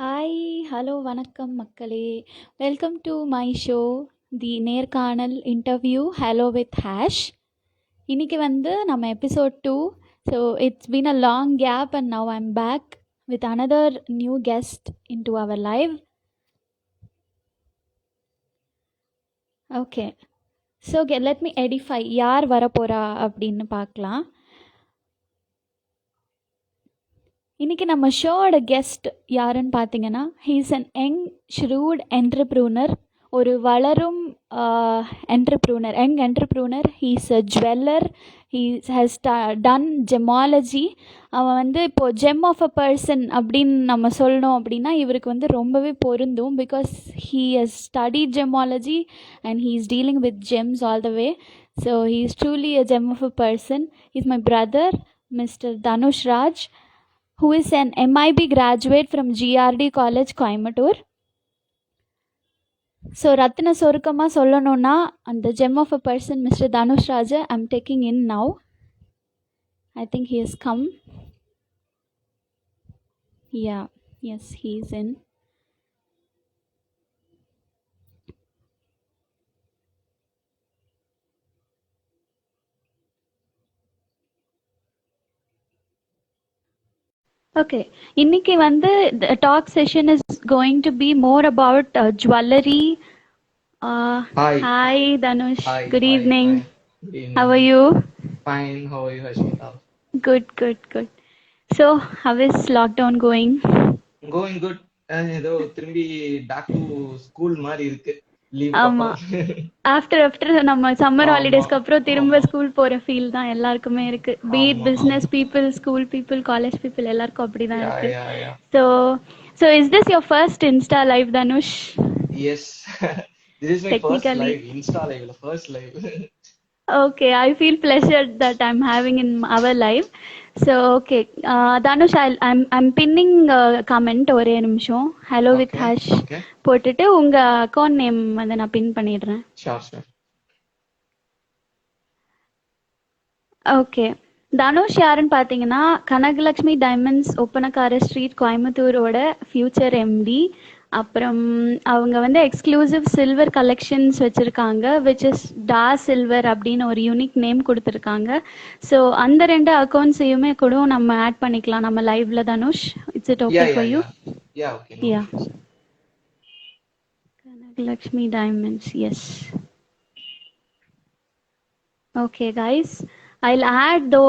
Hi hello வணக்கம் மக்களே. Welcome to my show the நேர்காணல் இன்டர்வியூ ஹலோ வித் ஹேஷ். இன்னைக்கு நம்ம episode 2. So it's been a long gap and now I'm back with another new guest in to our live. Okay, so let me edify யார் வரப்போகிறா அப்படின்னு பார்க்கலாம். இன்றைக்கி நம்ம ஷோவோட கெஸ்ட் யாருன்னு பார்த்தீங்கன்னா, he's an young shrewd entrepreneur, ஒரு வளரும் young entrepreneur. He's a jeweller. He has done gemology. அவன் இப்போது ஜெம் ஆஃப் அ பர்சன் அப்படின்னு நம்ம சொல்லணும் அப்படின்னா இவருக்கு ரொம்பவே பொருந்தும். Because he has studied gemology and he is dealing with gems all the way. So he is truly a gem of a person. Is my brother mister Dhanush Raj, who is an MIB graduate from GRD College, Coimbatore. So ரத்தின சொருக்கமா சொல்லணும்னா அந்த gem of a person Mr. Dhanush Raja I'm taking in now. I think he has come. Yeah, yes, he is in. Okay, இன்னைக்கு the talk session is going to be more about jewelry. Hi Dhanush. Hi. Good Hi, evening. hi. Good evening. How are you? Fine. How are you, Hashmita? Good. So how is lockdown going? Going good. ஏதோ திரும்பி back to school மாதிரி இருக்கு லீவுக்கு ஆமா, அப்புறம். After நம்ம summer ஆமா ஹாலிடேஸ்க்கு அப்புறம் திரும்ப ஆமா ஸ்கூல் போற ஃபீல் தான் எல்லாருக்குமே இருக்கு. பீட் ஆமா business people, school people, college people எல்லாருக்கும் அப்படிதான் யா இருக்கு. Yeah yeah so so is this your first insta live Dhanush? Yes. This is my first Technically, live, insta லைவ்ல first live. okay, I feel pleasured that I'm having in our live. So okay, Dhanush, I'm pinning comment ஒரே நிமிஷம். Hello with okay hash okay போட்டுட்டு உங்க account name நான் பின் பண்ணிடுறேன். Sure. Okay, Dhanush யாருன்னு பார்த்தீங்கன்னா Kanakalakshmi diamonds, Oppanakara street, கோயம்புத்தூரோட ஃபியூச்சர் எம்டி. அப்புறம் அவங்க எக்ஸ்க்ளூசிவ் சில்வர் கலெக்ஷன்ஸ் வச்சுருக்காங்க, விச் இஸ் டா சில்வர் அப்படின்னு ஒரு யூனிக் நேம் கொடுத்துருக்காங்க. ஸோ அந்த 2 அக்கௌண்ட்ஸையுமே கூட நம்ம ஆட் பண்ணிக்கலாம் நம்ம லைவ்ல. Dhanush, it's it okay for you? Yeah okay, no yeah, issues. Kanakalakshmi diamonds, yes. Okay guys, I'll add the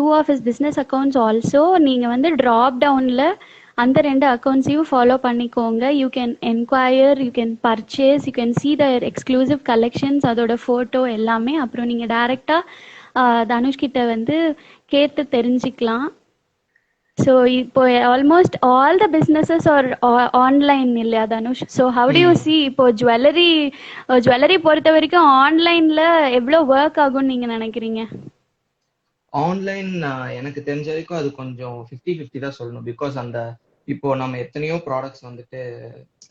2 of his business accounts also. நீங்க drop downல அந்த 2 அக்கௌண்ட்ஸையும் ஃபாலோ பண்ணிக்கோங்க. You can enquire, you can purchase, you can see the exclusive collections, அதோட photo எல்லாமே. அப்புறம் நீங்கள் டைரெக்டாக தனுஷ்கிட்ட கேட்டு தெரிஞ்சுக்கலாம். ஸோ இப்போ almost all the businesses are online இல்லையா Dhanush? So how do you see இப்போ ஜுவல்லரி பொறுத்த வரைக்கும் ஆன்லைனில் எவ்வளோ ஒர்க் ஆகும்னு நீங்கள் நினைக்கிறீங்க? ஆன்லைன் எனக்கு தெரிஞ்ச வரைக்கும் அது கொஞ்சம் 50-50 தான் சொல்லணும். பிகாஸ் இப்போ நம்ம எத்தனையோ ப்ராடக்ட்ஸ்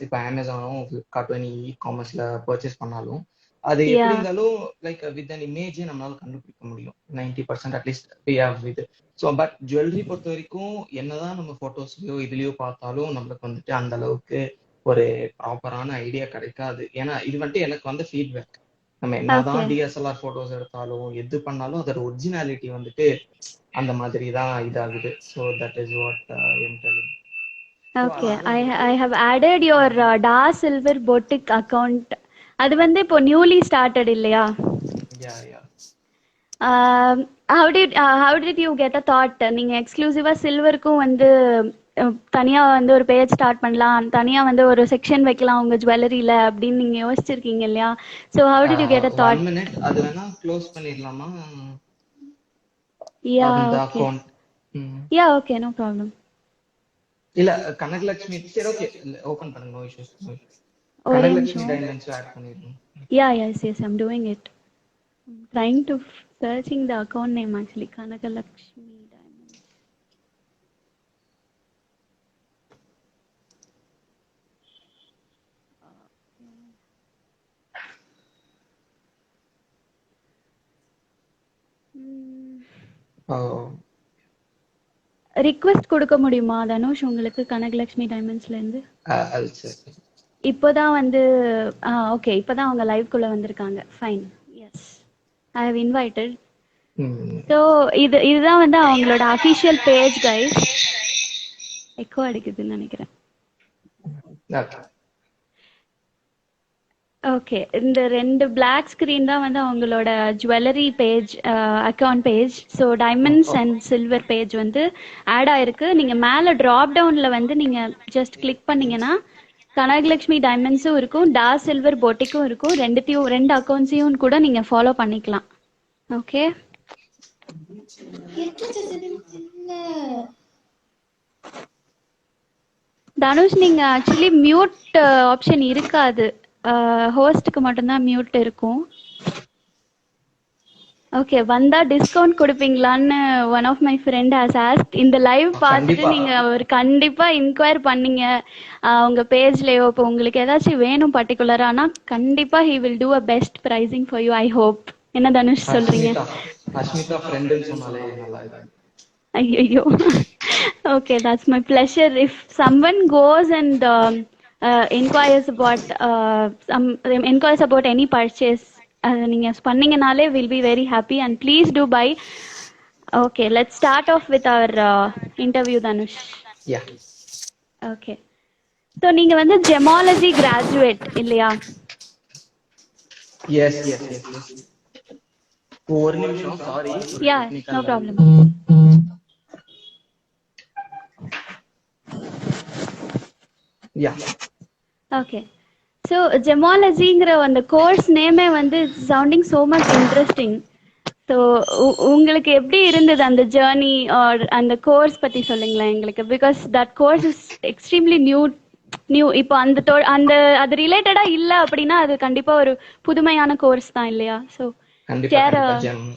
இப்போ அமேசானும் ஃப்ளிப்கார்ட்டும் நீ இ காமர்ஸ்ல பர்ச்சேஸ் பண்ணாலும் அது எப்படி இருந்தாலும் லைக் வித் அன் இமேஜே நம்மளால கண்டுபிடிக்க முடியும் 90% அட்லீஸ்ட் இது. ஸோ பட் ஜுவல்லரி பொறுத்த வரைக்கும் என்னதான் நம்ம போட்டோஸ்லயோ இதுலயோ பார்த்தாலும் நம்மளுக்கு அந்த அளவுக்கு ஒரு ப்ராப்பரான ஐடியா கிடைக்காது. ஏன்னா இது எனக்கு ஃபீட்பேக். நம்ம என்னதான் டிஎஸ்எல்ஆர் போட்டோஸ் எடுத்தாலும் எது பண்ணாலும் அதோட ஒரிஜினாலிட்டி அந்த மாதிரி தான் இதாகுது. So that is what am telling. Okay, I have added your Da Silver Boutique account. அது இப்போ நியூலி ஸ்டார்டட் இல்லையா? யா how did you get a thought நீங்க எக்ஸ்க்ளூசிவா சில்வருக்கும் தனியா ஒரு பேஜ் ஸ்டார்ட் பண்ணலாம், தனியா ஒரு செக்ஷன் வைக்கலாம் உங்க ஜுவல்லரியில அப்படின்னு நீங்க யோசிச்சிருக்கீங்க இல்லையா? so how did you get a thought? 1 minute அது வேணா க்ளோஸ் பண்ணிடலாமா? yeah, அந்த okay. Account yeah, okay, no problem. இல்ல கனகலட்சுமி, சரி ஓகே ஓபன் பண்ணுங்க, நோ இஷ்யூஸ். ஒரே கனகலட்சுமி நிமிஷம். டைமண்ட்ஸ் ஆட் பண்ணிடுங்க. yeah, yes, I'm doing it. I'm trying to searching the account name actually. Kanagalakshmi Diamonds. O request கொடுக்க முடியுமா தனுஷ் உங்களுக்கு கனகலட்சுமி டைமண்ட்ஸ்லேருந்து? அது சரி. இப்போதான் வந்து ஓகே, இப்போதான் அவங்க லைவ்க்குள்ளே வந்திருக்காங்க. Fine, yes, I have invited. So இதுதான் வந்து அவங்களோட அஃபிஷியல் பேஜ் கைஸ். எக்கோ அடிக்குதுன்னு நினைக்கிறேன். ஓகே, இந்த 2 பிளாக் ஸ்க்ரீன் தான் வந்து அவங்களோட jewellery page, account page. So diamonds and silver page வந்து ஆட் ஆயிருக்கு. நீங்கள் மேலே ட்ராப் டவுனில் வந்து நீங்கள் ஜஸ்ட் கிளிக் பண்ணீங்கன்னா கனகலட்சுமி டைமண்ட்ஸும் இருக்கும், டா சில்வர் போட்டிக்கும் இருக்கும். 2 அக்கௌண்ட்ஸையும் கூட நீங்கள் ஃபாலோ பண்ணிக்கலாம். ஓகே தனுஷ், நீங்கள் ஆக்சுவலி மியூட் ஆப்ஷன் இருக்காது, ஹோஸ்ட்டுக்கு மட்டும்தான் மியூட் இருக்கும். ஓகே, வந்தா டிஸ்கவுண்ட் கொடுப்பீங்களான்னு one of my friend has asked. இந்த லைவ் பார்த்துட்டு நீங்கள் ஒரு கண்டிப்பாக இன்கொயர் பண்ணீங்க உங்கள் பேஜ்லேயோ, இப்போ உங்களுக்கு ஏதாச்சும் வேணும் பர்டிகுலரானா கண்டிப்பாக he will do a best pricing for you, I hope. என்ன தனுஷ் சொல்கிறீங்க? அஷ்மிதா ஃப்ரெண்டுன்னு சொன்னாலே நல்லா இருக்கு. ஐயோ, okay, that's my pleasure. If someone goes and inquires about any purchase, நீங்க பண்ணீங்கனாலே will be very happy and please do buy. Okay, let's start off with our interview, Dhanush. Yeah. Okay. So நீங்க வந்து gemology graduate இல்லையா? Yes. ஒரு நிமிஷம், sorry. Yeah, no problem. Yeah. Okay. So gemologyங்கிற அந்த course நேமே வந்து sounding so much interesting. So உங்களுக்கு எப்படி இருந்தது அந்த ஜேர்னி ஆர் அந்த கோர்ஸ் பற்றி சொல்லுங்களேன் எங்களுக்கு. Because that course is extremely new. இப்போ அது ரிலேட்டடாக இல்லை அப்படின்னா அது கண்டிப்பாக ஒரு புதுமையான கோர்ஸ் தான் இல்லையா? So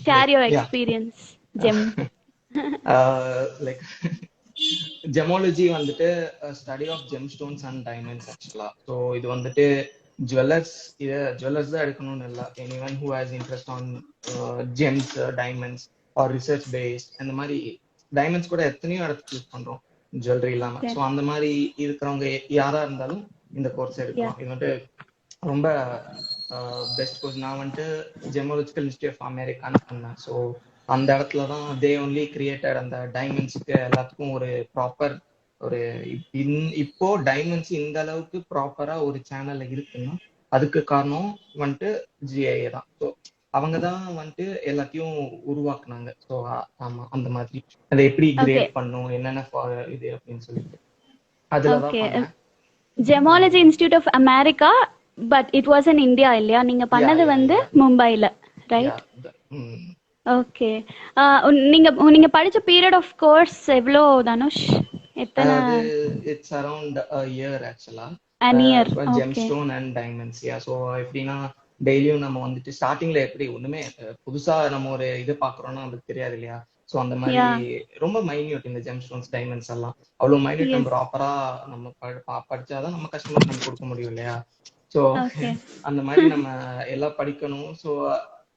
share your experience. Gem like gemology வந்துட்டு study of gem stones and diamonds actually. So இது வந்துட்டு ஜுவல்லர்ஸ் தான் எடுக்கணும்னு இல்லை. Anyone who has interest on gems, diamonds or research based, அந்த மாதிரி டைமண்ட்ஸ் கூட எத்தனையோ இடத்துக்கு யூஸ் பண்றோம் ஜுவல்லரி இல்லாம. ஸோ அந்த மாதிரி இருக்கிறவங்க யாரா இருந்தாலும் இந்த கோர்ஸ் எடுக்கலாம். இது வந்துட்டு ரொம்ப பெஸ்ட் கோர்ஸ். நான் வந்துட்டு ஜெமாலஜிக்கல் இன்ஸ்டியூட் ஆஃப் அமெரிக்கான்னு பண்ணேன். ஸோ அந்த இடத்துல தான் தே ஒன்லி கிரியேட்டட் அந்த டைமண்ட்ஸுக்கு எல்லாத்துக்கும் ஒரு ப்ராப்பர் ஒரு இப்போ டைமண்ட்ஸ் இந்த அளவுக்கு ப்ராப்பரா ஒரு சேனல்ல இருக்குன்னா அதுக்கு காரணம் வந்துட்டு ஜிஐஏ தான். ஸோ அவங்க தான் வந்துட்டு எல்லாத்தையும் உருவாக்குனாங்க. ஸோ ஆமா, அந்த மாதிரி அதை எப்படி கிரியேட் பண்ணும், என்னென்ன இது அப்படின்னு சொல்லிட்டு அதுலதான் gemology institute of America. But it was in India இல்லையா? நீங்க பண்ணது வந்து மும்பைல, ரைட்? ஓகே. நீங்க படிச்ச பீரியட் ஆஃப் கோர்ஸ் எவ்வளோ தனுஷ்? எத்தனை? It's around a year actually. an year. Gemstone and diamonds. Yeah. So எப்படின்னா டெய்லியும் நம்ம வந்துட்டு ஸ்டார்டிங்ல எப்படி ஒண்ணுமே புதுசா நம்ம ஒரு இது பாக்குறோம்னா நமக்கு தெரியாது இல்லையா? ஸோ அந்த மாதிரி ரொம்ப மைன்யூட் இந்த ஜெம்ஸ்டோன்ஸ் டைமண்ட்ஸ் எல்லாம் அவ்வளவு மைன்யூட். நம்ம ப்ராப்பரா நம்ம படிச்சாதான் நம்ம கஸ்டமருக்கு நம்ம கொடுக்க முடியும் இல்லையா? ஸோ அந்த மாதிரி நம்ம எல்லாம் படிக்கணும். ஸோ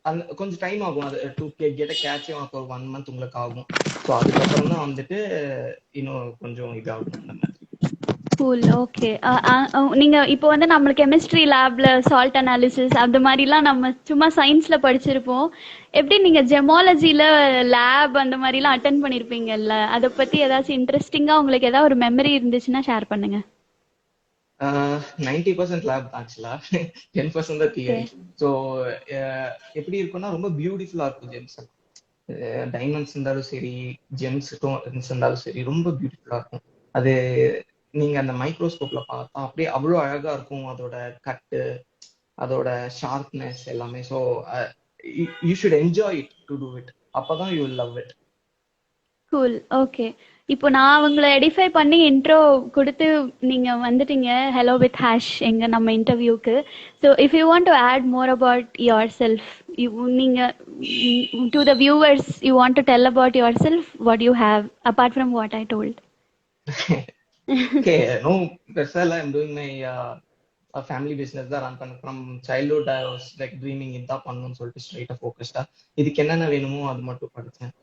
அந்த கொஞ்சம் டைம் ஆகும். அது டு கெட் கேட்ச் ஒரு 1 month உங்களுக்கு ஆகும். ஸோ அதுக்கப்புறம் தான் வந்துட்டு இன்னும் கொஞ்சம் இதாகும் அந்த மாதிரி. கூல். ஓகே. நீங்க இப்போ வந்து நம்ம கெமிஸ்ட்ரி லேப்ல சால்ட் அனாலிசிஸ் அந்த மாதிரிலாம் நம்ம சும்மா சயின்ஸ்ல படிச்சிருப்போம். எப்படி நீங்க ஜெமாலஜில லேப் அந்த மாதிரிலாம் அட்டென்ட் பண்ணிருப்பீங்கல்ல, அதை பத்தி ஏதாச்சும் இன்ட்ரெஸ்டிங்கா உங்களுக்கு ஏதாவது ஒரு மெமரி இருந்துச்சுன்னா ஷேர் பண்ணுங்க. 90% லேப் ஆக்சுவலா, 10% தான் தியரி. ஸோ எப்படி இருக்கும்னா ரொம்ப பியூட்டிஃபுல்லா இருக்கும். ஜெம்ஸ் டைமண்ட்ஸ் இருந்தாலும் சரி, ஜெம்ஸ் ஸ்டோன்ஸ் இருந்தாலும் சரி, ரொம்ப பியூட்டிஃபுல்லா இருக்கும். அது நீங்க அந்த மைக்ரோஸ்கோப்ல பார்த்தா அப்படியே அவ்வளோ அழகா இருக்கும். அதோட கட்டு, அதோட ஷார்ப்னஸ் எல்லாமே. So you should enjoy it to do it. அப்பதான் you will love it. Cool. Okay. இப்போ நான் உங்களை எடிஃபை பண்ணி இன்ட்ரோ கொடுத்து நீங்க வந்துட்டீங்க ஹலோ வித் ஹேஷ் எங்க நம்ம இன்டர்வியூக்கு. So if you want to add more about yourself, நீங்க to the viewers you want to tell about yourself, what you have apart from what I told. Okay, no, personally I'm doing my family business தான் run பண்ண. From childhood I was like dreaming இதான் பண்ணணும்னு சொல்லிட்டு ஸ்ட்ரைட்டா ஃபோக்கஸ்டா இதுக்கு என்னென்ன வேணுமோ அது மட்டும் படித்தேன்.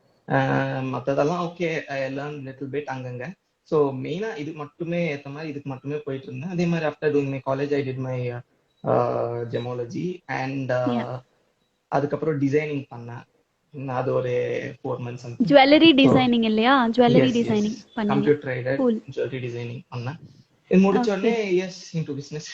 மற்றதெல்லாம் okay, I learn little bit அங்கங்க. ஸோ மெயினா இது மட்டுமே ஏற்ற மாதிரி இதுக்கு மட்டுமே போயிட்டு இருந்தேன். அதே மாதிரி after doing my college I did my gemmology and yeah. அதுக்கப்புறம் டிசைனிங் பண்ணேன். அது ஒரு 4 months something. Jewellery so designing இல்லையா? ஜுவல்லரி எஸ் எஸ் டிசைனிங் பண்ணீங்க. Computer aided cool. Jewellery designing பண்ணேன். இது முடிச்ச ஓகே. உடனே எஸ் இன்டு பிசினஸ்.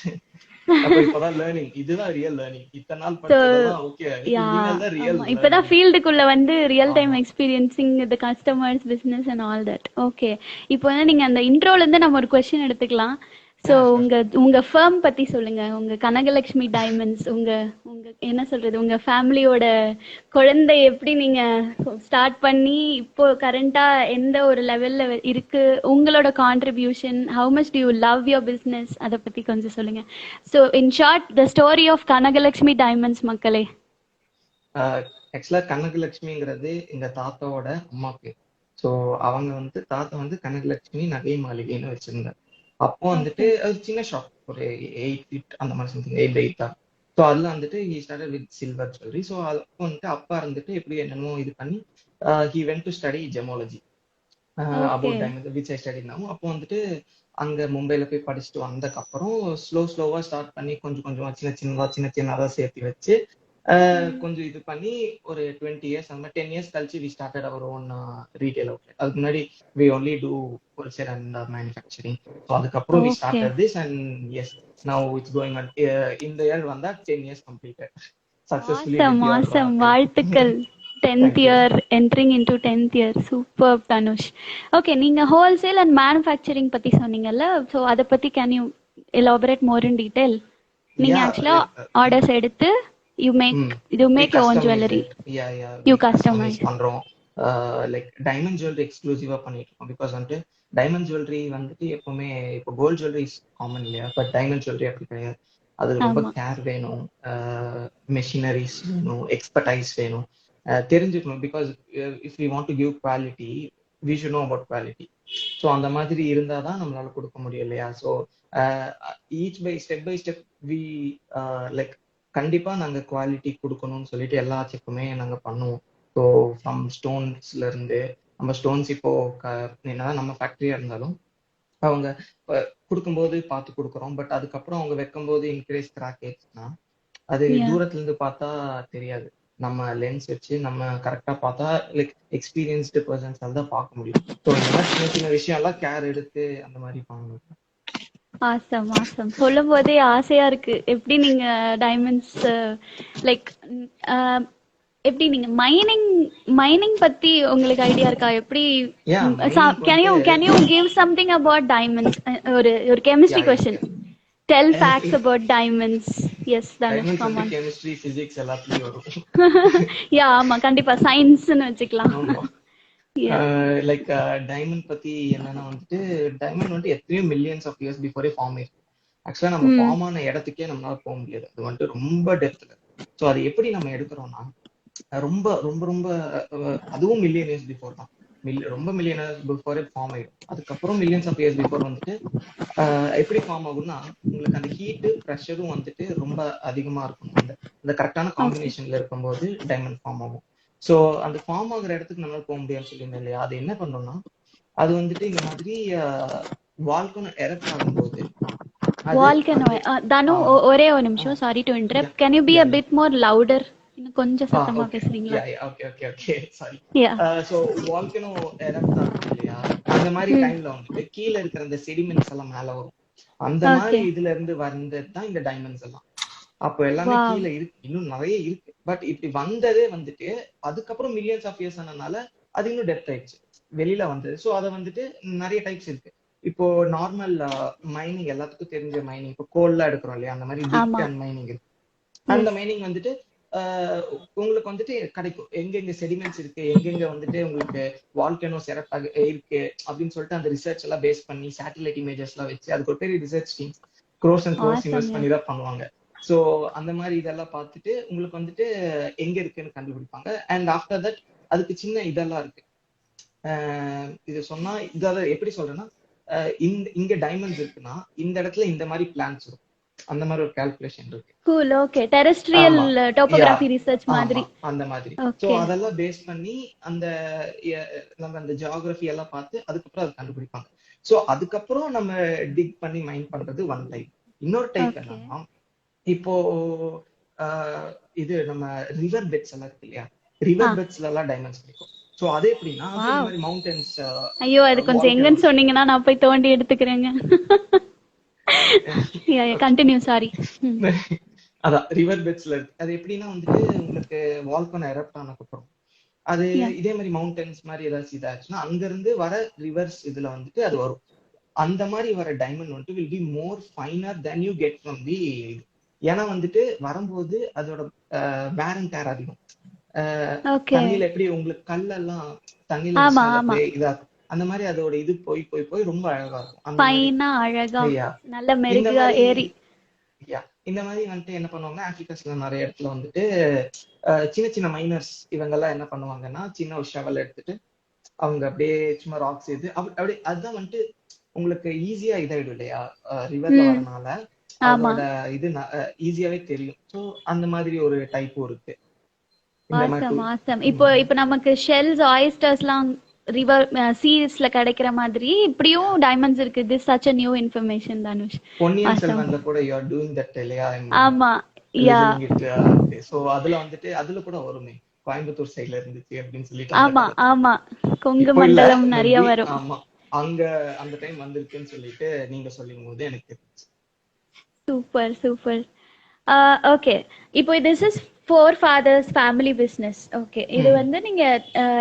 அப்போ இப்போதான் லேர்னிங், இதுதான் ரியல் லேர்னிங். இத்தனை நாள் ஸோ படிச்சதெல்லாம் ஓகே, யா, இனிமேல் தான் ரியல் ஆமா. இப்பதான் லேர்னிங். ஃபீல்டுக்குள்ள வந்து ரியல் டைம் ஆமா. Experiencing the customers business and all that. Okay. இப்போ வந்து நீங்க அந்த இன்ட்ரோல இருந்து நம்ம ஒரு கொஸ்டின் எடுத்துக்கலாம். So sure. உங்க உங்க ஃபர்ம் பத்தி சொல்லுங்க. உங்க கனகலட்சுமி டைமண்ட்ஸ், உங்க உங்க என்ன சொல்றது, உங்க ஃபேமிலியோட குழந்தை எப்படி நீங்க ஸ்டார்ட் பண்ணி இப்போ கரண்டா எந்த ஒரு லெவல்ல இருக்கு, உங்களோட contribution, how much do you love your business, அதை பத்தி கொஞ்சம் சொல்லுங்க. So in short the story of Kanakalakshmi diamonds மக்களே. ஆக்சுவலா கனகலட்சுமிங்கிறது எங்க தாத்தாவோட அம்மா பேர். ஸோ அவங்க வந்து தாத்தா வந்து கனகலட்சுமி நகை மாளிகைன்னு வச்சிருந்தார். அப்போ வந்துட்டு ஓகே. அது சின்ன ஷாப், ஒரு 8 feet அந்த மாதிரி சம்திங், 8 by 8. ஸோ அதுல வந்துட்டு he started with silver jewellery. So அப்போ வந்துட்டு அப்பா இருந்துட்டு எப்படி என்னமோ இது பண்ணி he went to study gemmology okay. About time which I study நாம. அப்போ வந்துட்டு அங்க மும்பைல போய் படிச்சுட்டு வந்ததுக்கு அப்புறம் ஸ்லோவா ஸ்டார்ட் பண்ணி கொஞ்சம் கொஞ்சமா சின்ன சின்னதா சேர்த்து வச்சு கொஞ்சம் இது பண்ணி ஒரு 20 years அந்த மாதிரி 10 years கழிச்சு we started our own retail outlet. அதுக்கு முன்னாடி we only do wholesale and manufacturing. So அதுக்கப்புறம் we okay. Started this and as now it's going on. இந்த இயர் வந்தா 10 years completed successfully awesome, with your awesome. Help. வாழ்த்துக்கள். 10th thank you. Year, entering into 10th year. Super Dhanush. Okay, நீங்க wholesale and manufacturing பத்தி சொன்னீங்கல்ல, so அதை பத்தி can you elaborate more in detail? நீங்க யா ஆக்சுவலா லைக் ஆர்டர்ஸ் எடுத்து you make hmm you we make your own customise jewellery, it. Yeah you we customise customise. பண்றோம். Like diamond jewellery எக்ஸ்க்ளூசிவா பண்ணிட்டு இருக்கோம். பிகாஸ் வந்துட்டு டைமண்ட் ஜுவல்லரி வந்துட்டு எப்பவுமே இப்போ கோல்ட் ஜுவல்லரி காமன் இல்லையா, பட் டைமண்ட் ஜுவல்லரி அப்படி கிடையாது. அது ரொம்ப ஆமா. கேர் வேணும், மெஷினரிஸ் வேணும், எக்ஸ்பர்டைஸ் வேணும், தெரிஞ்சுக்கணும். Because if we want to give quality we should know about quality. So அந்த மாதிரி இருந்தால் தான் நம்மளால கொடுக்க முடியும் இல்லையா. So each by step we like கண்டிப்பா நாங்க குவாலிட்டி கொடுக்கணும்னு சொல்லிட்டு எல்லா செக்குமே நாங்க பண்ணுவோம். ஸோ ஃப்ரம் ஸ்டோன்ஸ்ல இருந்து நம்ம ஸ்டோன்ஸ் இப்போ என்னதான் நம்ம ஃபேக்டரியா இருந்தாலும் அவங்க கொடுக்கும்போது பார்த்து கொடுக்குறோம். பட் அதுக்கப்புறம் அவங்க வைக்கும்போது இன்க்ரீஸ் கிராக் ஆயிடுச்சுன்னா அது யா. தூரத்துல இருந்து பார்த்தா தெரியாது. நம்ம லென்ஸ் வச்சு நம்ம கரெக்டா பார்த்தா லைக் எக்ஸ்பீரியன்ஸ்டு பர்சன்ஸ் தான் பார்க்க முடியும். ஸோ இந்த மாதிரி சின்ன சின்ன விஷயம் எல்லாம் கேர் எடுத்து அந்த மாதிரி பண்ணணும். Awesome, awesome. சொல்லும் போதே ஆசையா இருக்கு. எப்படி நீங்க டைமண்ட்ஸ் லைக் எப்படி நீங்க மைனிங் மைனிங் பத்தி உங்களுக்கு ஐடியா இருக்கா? எப்படி யா மைனிங் கேன் யூ வந்துட்டு can you give something about diamonds? ஒரு ஒரு yeah chemistry yeah question. Tell எனக்கு facts about diamonds. Yes Dhanush, diamonds come வந்து ஆன். கெமிஸ்ட்ரி பிசிக்ஸ் எல்லாத்துலயும் வரும். யா, ஆமா, கண்டிப்பா சயின்ஸ்னு வச்சுக்கலாம். ஆமா. யா. லைக் டைமண்ட் பத்தி என்னன்னா வந்துட்டு டைமண்ட் வந்துட்டு எத்தனையோ millions of years before form ஆயிருக்கு. ஆக்சுவலா நம்ம ம். ஃபார்ம் ஆன இடத்துக்கே நம்மளால போக முடியாது, அது வந்துட்டு ரொம்ப டெப்த்ல. ஸோ அது எப்படி நம்ம எடுக்கிறோம்னா ரொம்ப ரொம்ப ரொம்ப அதுவும் மில்லியன் இயர்ஸ் பிஃபோர் தான். ரொம்ப மில்லியன் இயர்ஸ் பிஃபோரே ஃபார்ம் ஆயிடும். அதுக்கப்புறம் மில்லியன்ஸ் ஆஃப் இயர்ஸ் பிஃபோர் வந்துட்டு எப்படி ஃபார்ம் ஆகும்னா உங்களுக்கு அந்த ஹீட்டு ப்ரெஷரும் வந்துட்டு ரொம்ப அதிகமா இருக்கும். அந்த அந்த கரெக்டான ஓகே. காம்பினேஷன்ல இருக்கும்போது டைமண்ட் ஃபார்ம் ஆகும். ஸோ அந்த ஃபார்ம் ஆகுற இடத்துக்கு நம்மளால போக முடியாதுன்னு சொல்லியிருந்தேன் இல்லையா. அது என்ன பண்ணோம்னா அது வந்துட்டு இந்த மாதிரி வால்கனோ எரப்ட் ஆகும்போது அது வால்கனோ. அந்த தனு, ஆமா ஒரே ஒரு ஆ நிமிஷம், sorry to yeah interrupt. Can you be yeah a yeah bit more louder? இன்னும் கொஞ்சம் சத்தமா ஓகே பேசுறீங்களா? Yeah yeah okay sorry. Yeah. So volcano erupt ஆகும் இல்லையா, அந்த மாதிரி ம். டைம்ல வந்துட்டு கீழே இருக்கிற அந்த செடிமெண்ட்ஸ் எல்லாம் மேல வரும். அந்த மாதிரி ஓகே. இதுல இருந்து வந்தது தான் இந்த டைமண்ட்ஸ் எல்லாம். அப்போ எல்லாமே வாவ். கீழே இருக்கு, இன்னும் நிறைய இருக்கு. பட் இப்படி வந்ததே வந்துட்டு அதுக்கப்புறம் மில்லியன்ஸ் ஆஃப் இயர்ஸ் ஆனதுனால அது இன்னும் டெப்த் ஆயிடுச்சு, வெளியில வந்தது. ஸோ அதை வந்துட்டு நிறைய டைப்ஸ் இருக்கு. இப்போ நார்மல் மைனிங் எல்லாத்துக்கும் தெரிஞ்ச மைனிங், இப்போ கோல்லாம் எடுக்கிறோம் இல்லையா, அந்த மாதிரி டீப் ஆமா. கேன் மைனிங் இருக்கு. அந்த எஸ். மைனிங் வந்துட்டு உங்களுக்கு வந்துட்டு கிடைக்கும் எங்கெங்க செடிமெண்ட்ஸ் இருக்கு, எங்கெங்க வந்துட்டு உங்களுக்கு வால்கனோஸ் எரப்ட் இருக்கு அப்படின்னு சொல்லிட்டு அந்த ரிசர்ச் எல்லாம் பேஸ் பண்ணி சேட்டலைட் இமேஜஸ் எல்லாம் வச்சு அதுக்கு ஒரு பெரிய research team crores and crores awesome. Invest பண்ணி தான் பண்ணுவாங்க. ஸோ அந்த மாதிரி இதெல்லாம் பார்த்துட்டு உங்களுக்கு வந்துட்டு எங்க இருக்குன்னு கண்டுபிடிப்பாங்க. அண்ட் ஆஃப்டர் தட் அதுக்கு சின்ன இதெல்லாம் இருக்கு. இது சொன்னா இதாவது எப்படி சொல்றேன்னா இங்க டைமண்ட்ஸ் இருக்குன்னா இந்த இடத்துல இந்த மாதிரி பிளான்ஸ் இருக்கும். அந்த மாதிரி ஒரு கால்குலேஷன் இருக்கு. கூல். ஓகே. டெரெஸ்ட்ரியல் ஆமா. யா. டோபோகிராஃபி ரிசர்ச் ஆமா. மாதிரி. அந்த மாதிரி. So okay. அதெல்லாம் பேஸ் பண்ணி அந்த நம்ம அந்த ஜியோகிராஃபி எல்லாம் பார்த்து அதுக்கப்புறம் அதை கண்டுபிடிப்பாங்க. சோ அதுக்கப்புறம் நம்ம டிக் பண்ணி மைண்ட் பண்றது ஒன் டைப். இன்னொரு டைப் ஓகே. என்னன்னா, இப்போ இது நம்ம ரிவர் பெட்ஸ் எல்லாம் இருக்கு இல்லையா, ரிவர் பெட்ஸ்ல எல்லாம் டைமண்ட்ஸ் கிடைக்கும். சோ அது எப்படின்னா, அது இந்த மாதிரி மவுண்டன்ஸ், ஐயோ, அது கொஞ்சம் எங்கன்னு சொன்னீங்கன்னா நான் போய் தோண்டி எடுத்துக்கிறேங்க. கண்டினியூ. சாரி. அதான் ரிவர் பெட்ஸ்ல இருக்கு. அது எப்படின்னா வந்துட்டு உங்களுக்கு வால்கனோ எரப்ட் ஆனதுக்கு அப்புறம் அது இதே மாதிரி மவுண்டன்ஸ் மாதிரி ஏதாச்சும் இதாச்சுன்னா அங்க இருந்து வர ரிவர்ஸ் இதுல வந்துட்டு அது வரும். அந்த மாதிரி வர டைமண்ட் வந்துட்டு will be more finer then you get from the. ஏன்னா வந்துட்டு வரும்போது அதோட வேர் அண்ட் டேர் அதிகம். தண்ணியில எப்படி உங்களுக்கு கல்லெல்லாம் தண்ணியில இதா அந்த மாதிரி அதோட இது போய் போய் போய் ரொம்ப அழகா இருக்கும். நல்ல மெருகா ஏறி. இந்த மாதிரி வந்துட்டு என்ன பண்ணுவாங்கன்னா, ஆப்பிரிக்காஸ்ல நிறைய இடத்துல வந்துட்டு சின்ன சின்ன மைனர்ஸ் இவங்கெல்லாம் என்ன பண்ணுவாங்கன்னா, சின்ன ஒரு ஷவல் எடுத்துட்டு அவங்க அப்படியே சும்மா ராக்ஸ் இது அப்படியே அதுதான் வந்துட்டு உங்களுக்கு ஈஸியா இதாயிடும் இல்லையா, ரிவர்ல வரனால அதோட இது ஈஸியாவே தெரியும். சோ அந்த மாதிரி ஒரு டைப்பும் இருக்கு. இப்போ நமக்கு ஷெல்ஸ், ஆயிஸ்டர்ஸ்லாம் ரிவர் சீஸ்ல கிடைக்கிற மாதிரி இப்படியும் டைமண்ட்ஸ் இருக்கு. This such a new information, Dhanush. பொன்னியின் செல்வன்ல கூட you are doing that இல்லையா? ஆமா. யா. சோ அதுல வந்துட்டு அதுல கூட வருமே, கோயம்புத்தூர் சைடுல இருந்துச்சு அப்படின்னு சொல்லிட்டு. ஆமா ஆமா, கொங்கு மண்டலம் நிறைய வரும். ஆமா, அங்க அந்த டைம் வந்திருக்குன்னு சொல்லிட்டு நீங்க சொல்லும் போது எனக்கு தெரிஞ்சு. Super super. ஓகே, இப்போ this is forefathers family business. Okay, இது வந்து நீங்க